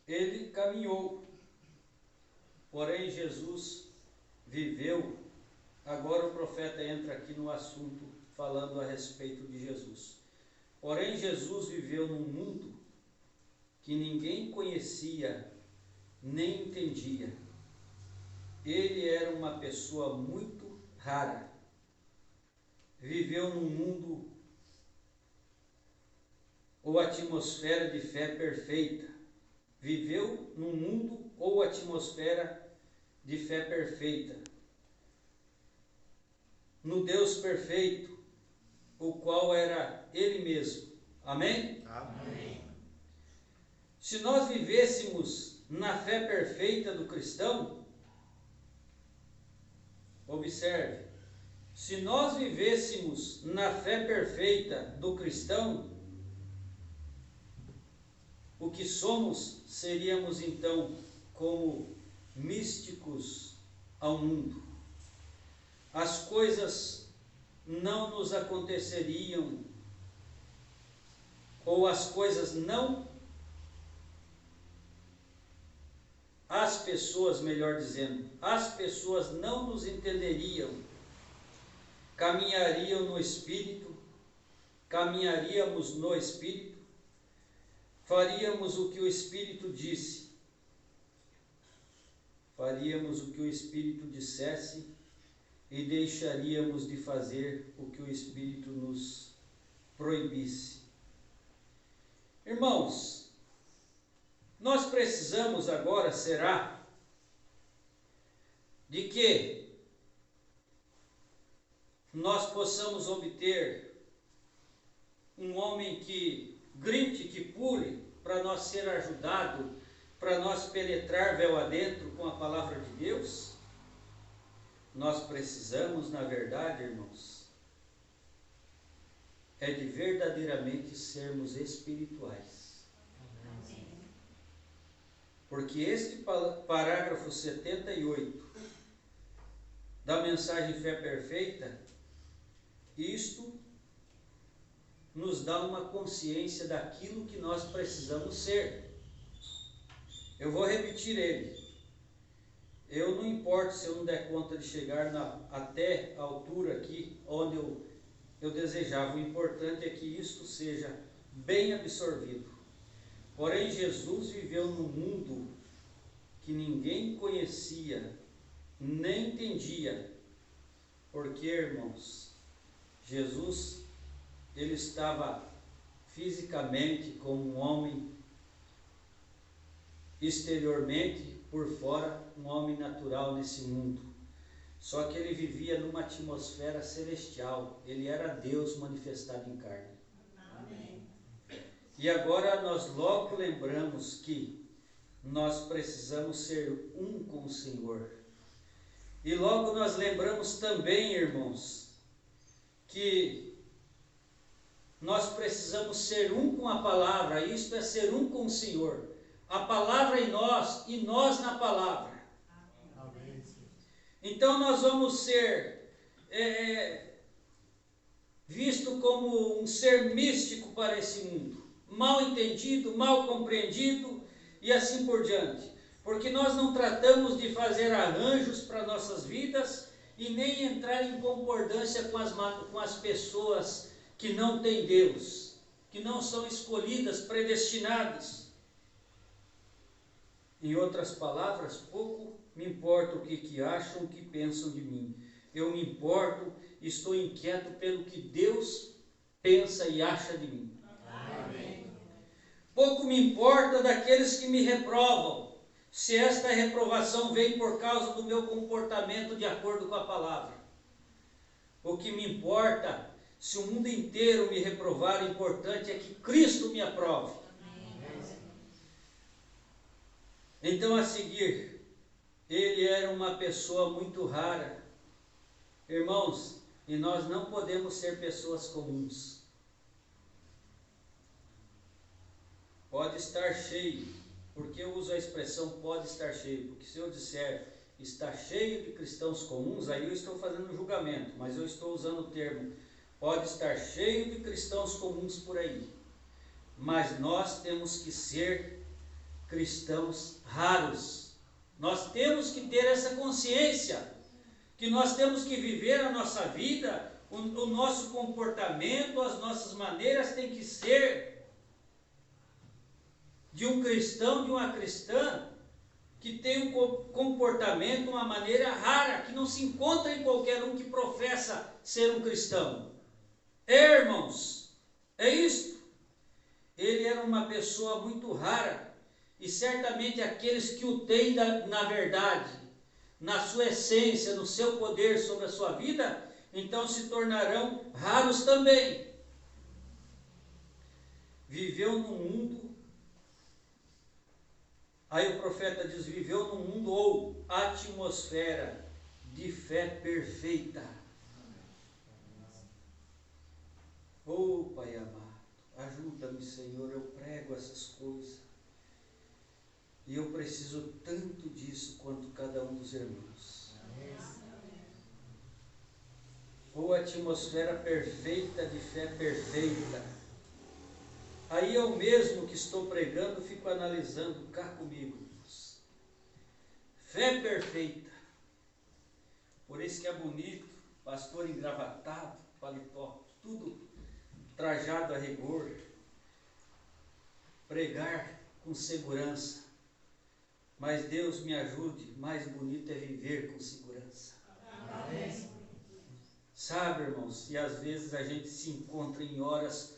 ele caminhou. Porém, Jesus viveu. Agora o profeta entra aqui no assunto, falando a respeito de Jesus. Porém, Jesus viveu num mundo que ninguém conhecia, nem entendia. Ele era uma pessoa muito rara. Viveu num mundo ou atmosfera de fé perfeita. Viveu num mundo ou atmosfera de fé perfeita. No Deus perfeito, o qual era Ele mesmo. Amém? Amém. Se nós vivêssemos na fé perfeita do cristão, observe, se nós vivêssemos na fé perfeita do cristão, o que somos, seríamos então como místicos ao mundo. As coisas não nos aconteceriam, ou as coisas não, as pessoas, melhor dizendo, as pessoas não nos entenderiam, caminhariam no Espírito, caminharíamos no Espírito, faríamos o que o Espírito disse, faríamos o que o Espírito dissesse e deixaríamos de fazer o que o Espírito nos proibisse. Irmãos, nós precisamos agora, será, de que nós possamos obter um homem que grite, que pule, para nós ser ajudado, para nós penetrar véu adentro com a palavra de Deus? Nós precisamos, na verdade, irmãos, é de verdadeiramente sermos espirituais. Porque este parágrafo 78 da mensagem Fé Perfeita, isto nos dá uma consciência daquilo que nós precisamos ser. Eu vou repetir ele. Eu não importo se eu não der conta de chegar até a altura aqui onde eu desejava. O importante é que isto seja bem absorvido. Porém, Jesus viveu num mundo que ninguém conhecia, nem entendia. Porque, irmãos, Jesus, ele estava fisicamente como um homem, exteriormente, por fora, um homem natural nesse mundo. Só que ele vivia numa atmosfera celestial. Ele era Deus manifestado em carne. Amém. E agora nós logo lembramos que nós precisamos ser um com o Senhor. E logo nós lembramos também, irmãos, que nós precisamos ser um com a palavra. Isto é ser um com o Senhor. A palavra em nós e nós na palavra. Amém. Então nós vamos ser visto como um ser místico para esse mundo, mal entendido, mal compreendido e assim por diante. Porque nós não tratamos de fazer arranjos para nossas vidas e nem entrar em concordância com as pessoas que não têm Deus, que não são escolhidas, predestinadas. Em outras palavras, pouco me importa o que acham, o que pensam de mim. Eu me importo, estou inquieto pelo que Deus pensa e acha de mim. Amém. Pouco me importa daqueles que me reprovam, se esta reprovação vem por causa do meu comportamento de acordo com a palavra. O que me importa, se o mundo inteiro me reprovar, o importante é que Cristo me aprove. Então, a seguir, ele era uma pessoa muito rara. Irmãos, e nós não podemos ser pessoas comuns. Pode estar cheio. Por que eu uso a expressão pode estar cheio? Porque se eu disser está cheio de cristãos comuns, aí eu estou fazendo um julgamento, mas eu estou usando o termo pode estar cheio de cristãos comuns por aí. Mas nós temos que ser cristãos raros. Nós temos que ter essa consciência, que nós temos que viver a nossa vida, o nosso comportamento, as nossas maneiras tem que ser de um cristão, de uma cristã, que tem um comportamento, uma maneira rara, que não se encontra em qualquer um que professa ser um cristão. Irmãos, é isto. Ele era uma pessoa muito rara, e certamente aqueles que o têm na verdade, na sua essência, no seu poder sobre a sua vida, então se tornarão raros também. Viveu num mundo, aí o profeta diz, viveu num mundo ou atmosfera de fé perfeita. Oh, Pai amado, ajuda-me, Senhor, eu prego essas coisas. E eu preciso tanto disso quanto cada um dos irmãos. Ou atmosfera perfeita de fé perfeita. Aí eu mesmo que estou pregando, fico analisando cá comigo, irmãos. Fé perfeita. Por isso que é bonito, pastor engravatado, paletó, tudo trajado a rigor. Pregar com segurança. Mas Deus me ajude, mais bonito é viver com segurança. Amém. Sabe, irmãos, e às vezes a gente se encontra em horas,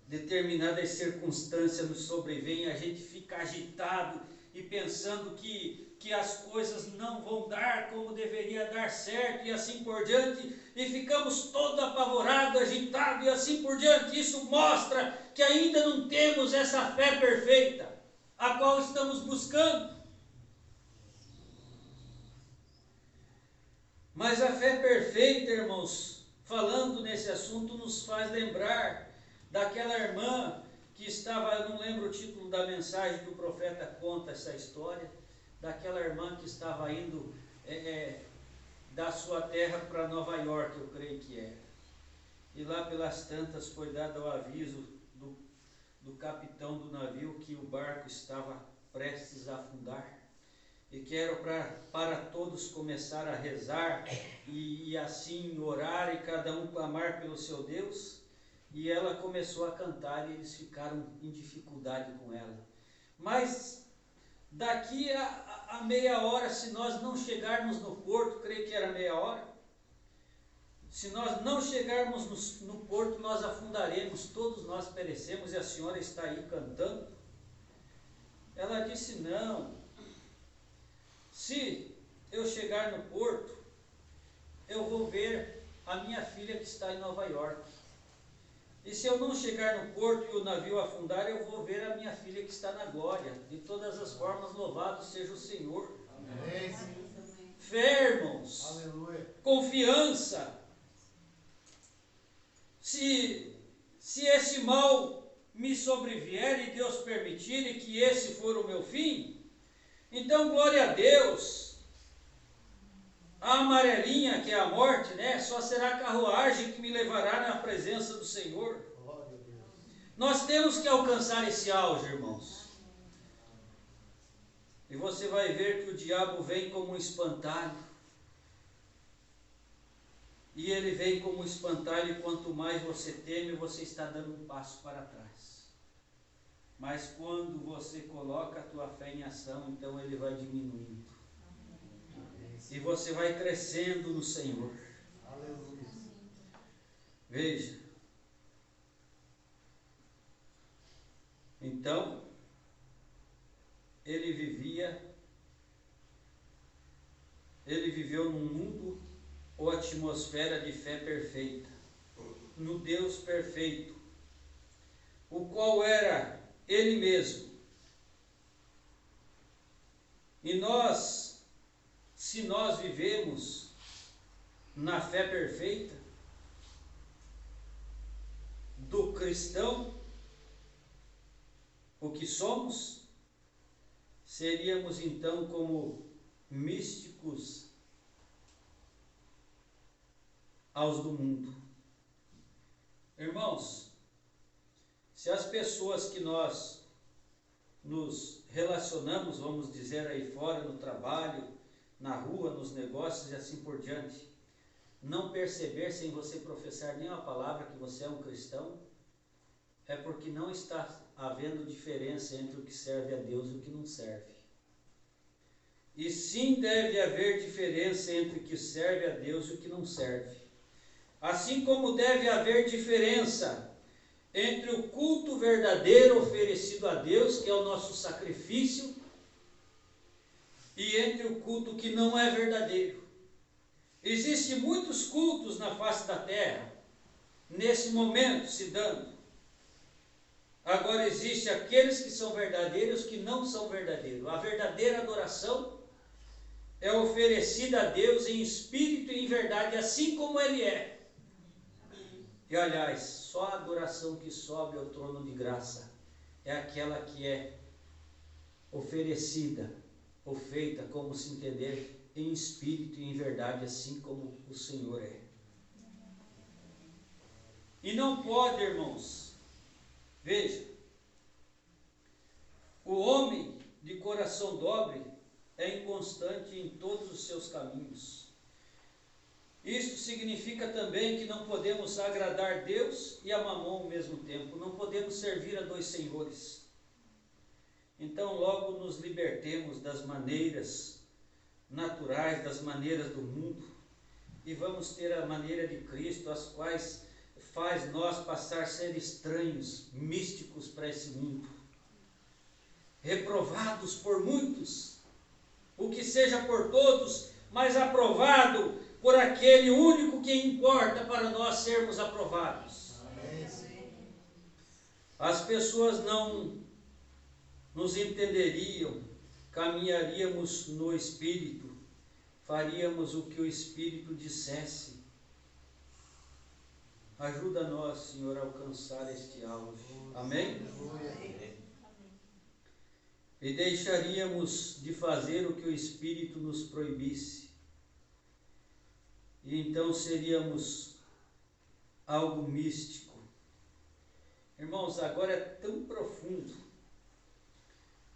determinadas circunstâncias nos sobrevêm, a gente fica agitado e pensando que as coisas não vão dar como deveria dar certo e assim por diante, e ficamos todo apavorados, agitados e assim por diante. Isso mostra que ainda não temos essa fé perfeita, a qual estamos buscando. Mas a fé perfeita, irmãos, falando nesse assunto, nos faz lembrar daquela irmã que estava, eu não lembro o título da mensagem que o profeta conta essa história, daquela irmã que estava indo da sua terra para Nova York, eu creio que era. E lá pelas tantas foi dado o aviso do capitão do navio que o barco estava prestes a afundar e que era para todos começar a rezar e assim orar e cada um clamar pelo seu Deus. E ela começou a cantar e eles ficaram em dificuldade com ela. Mas daqui a meia hora, se nós não chegarmos no porto, creio que era meia hora, se nós não chegarmos no porto, nós afundaremos, todos nós perecemos, e a senhora está aí cantando. Ela disse, não, se eu chegar no porto, eu vou ver a minha filha que está em Nova York. E se eu não chegar no porto e o navio afundar, eu vou ver a minha filha que está na glória. De todas as formas, louvado seja o Senhor. Amém. Fé, irmãos. Aleluia. Confiança. Se esse mal me sobrevier e Deus permitir e que esse for o meu fim, então glória a Deus. A amarelinha, que é a morte, né, só será a carruagem que me levará na presença do Senhor. Nós temos que alcançar esse auge, irmãos. E você vai ver que o diabo vem como um espantalho. e ele vem como um espantalho, e quanto mais você teme, você está dando um passo para trás. Mas quando você coloca a tua fé em ação, então ele vai diminuindo. E você vai crescendo no Senhor. Aleluia. Veja. Então, ele viveu num mundo ou atmosfera de fé perfeita, no Deus perfeito, o qual era Ele mesmo. E nós, se nós vivemos na fé perfeita do cristão, o que somos, seríamos então como místicos aos do mundo. Irmãos, se as pessoas que nós nos relacionamos, vamos dizer aí fora, no trabalho, na rua, nos negócios e assim por diante, não perceber sem você professar nenhuma palavra que você é um cristão, é porque não está havendo diferença entre o que serve a Deus e o que não serve. E sim deve haver diferença entre o que serve a Deus e o que não serve. Assim como deve haver diferença entre o culto verdadeiro oferecido a Deus, que é o nosso sacrifício, e entre o culto que não é verdadeiro. Existem muitos cultos na face da terra, nesse momento se dando. Agora existem aqueles que são verdadeiros e os que não são verdadeiros. A verdadeira adoração é oferecida a Deus em espírito e em verdade, assim como Ele é. E aliás, só a adoração que sobe ao trono de graça é aquela que é oferecida ou feita, como se entender, em espírito e em verdade, assim como o Senhor é. E não pode, irmãos, veja, o homem de coração dobre é inconstante em todos os seus caminhos. Isto significa também que não podemos agradar Deus e a Mamon ao mesmo tempo. Não podemos servir a dois senhores. Então logo nos libertemos das maneiras naturais, das maneiras do mundo, e vamos ter a maneira de Cristo, as quais faz nós passar a ser estranhos, místicos para esse mundo, reprovados por muitos, o que seja por todos, mas aprovado por aquele único que importa para nós sermos aprovados. As pessoas não nos entenderiam, caminharíamos no Espírito, faríamos o que o Espírito dissesse. Ajuda nós, Senhor, a alcançar este alvo. Amém? E deixaríamos de fazer o que o Espírito nos proibisse. E então seríamos algo místico. Irmãos, agora é tão profundo.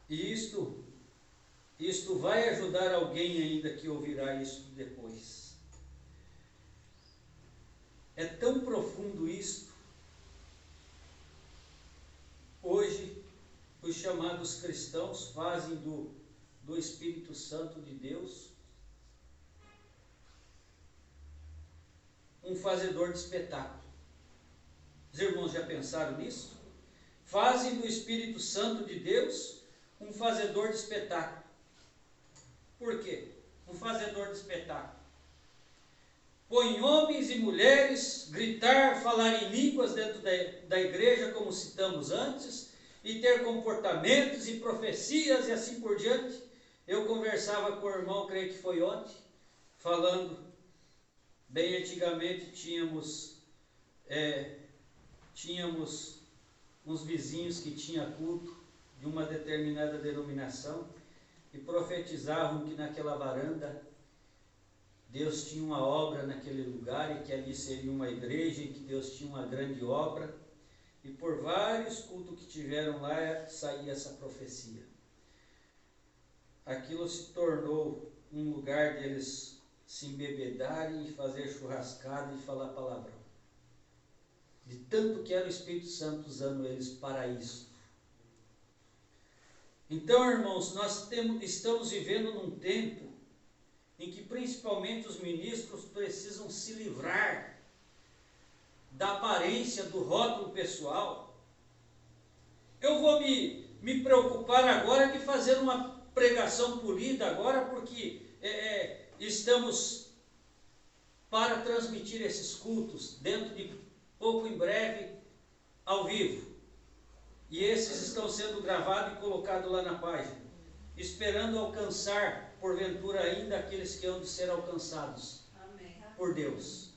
E isto vai ajudar alguém ainda que ouvirá isso depois. É tão profundo isto. Hoje, os chamados cristãos fazem do Espírito Santo de Deus um fazedor de espetáculo. Os irmãos já pensaram nisso? Fazem do Espírito Santo de Deus um fazedor de espetáculo. Por quê? Um fazedor de espetáculo. Põe homens e mulheres gritar, falar em línguas dentro da igreja, como citamos antes, e ter comportamentos e profecias e assim por diante. Eu conversava com o irmão, creio que foi ontem, falando, bem antigamente tínhamos uns vizinhos que tinham culto de uma determinada denominação e profetizavam que naquela varanda Deus tinha uma obra naquele lugar e que ali seria uma igreja e que Deus tinha uma grande obra. E por vários cultos que tiveram lá, saía essa profecia. Aquilo se tornou um lugar deles se embebedarem e fazer churrascada e falar palavrão. De tanto que era o Espírito Santo usando eles para isso. Então, irmãos, nós estamos vivendo num tempo em que principalmente os ministros precisam se livrar da aparência, do rótulo pessoal. Eu vou me preocupar agora de fazer uma pregação polida agora, porque estamos para transmitir esses cultos dentro de pouco em breve ao vivo. E esses estão sendo gravados e colocados lá na página, esperando alcançar, porventura ainda, aqueles que hão de ser alcançados por Deus.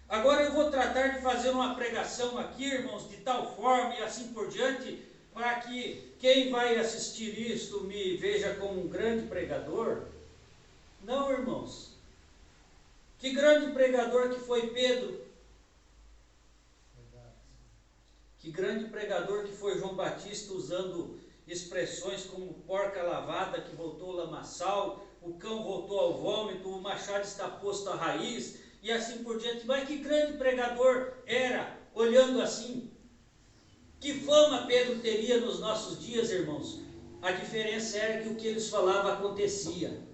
Agora eu vou tratar de fazer uma pregação aqui, irmãos, de tal forma e assim por diante, para que quem vai assistir isto me veja como um grande pregador. Não, irmãos. Que grande pregador que foi Pedro. Que grande pregador que foi João Batista, usando expressões como porca lavada que voltou ao lamaçal, o cão voltou ao vômito, o machado está posto à raiz, e assim por diante. Mas que grande pregador era, olhando assim. Que fama Pedro teria nos nossos dias, irmãos? A diferença era que o que eles falavam acontecia.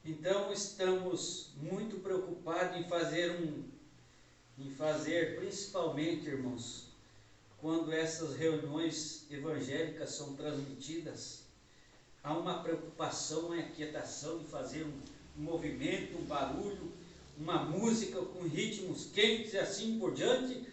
Então estamos muito preocupados em fazer principalmente, irmãos, quando essas reuniões evangélicas são transmitidas, há uma preocupação, uma inquietação em fazer um movimento, um barulho, uma música com ritmos quentes e assim por diante,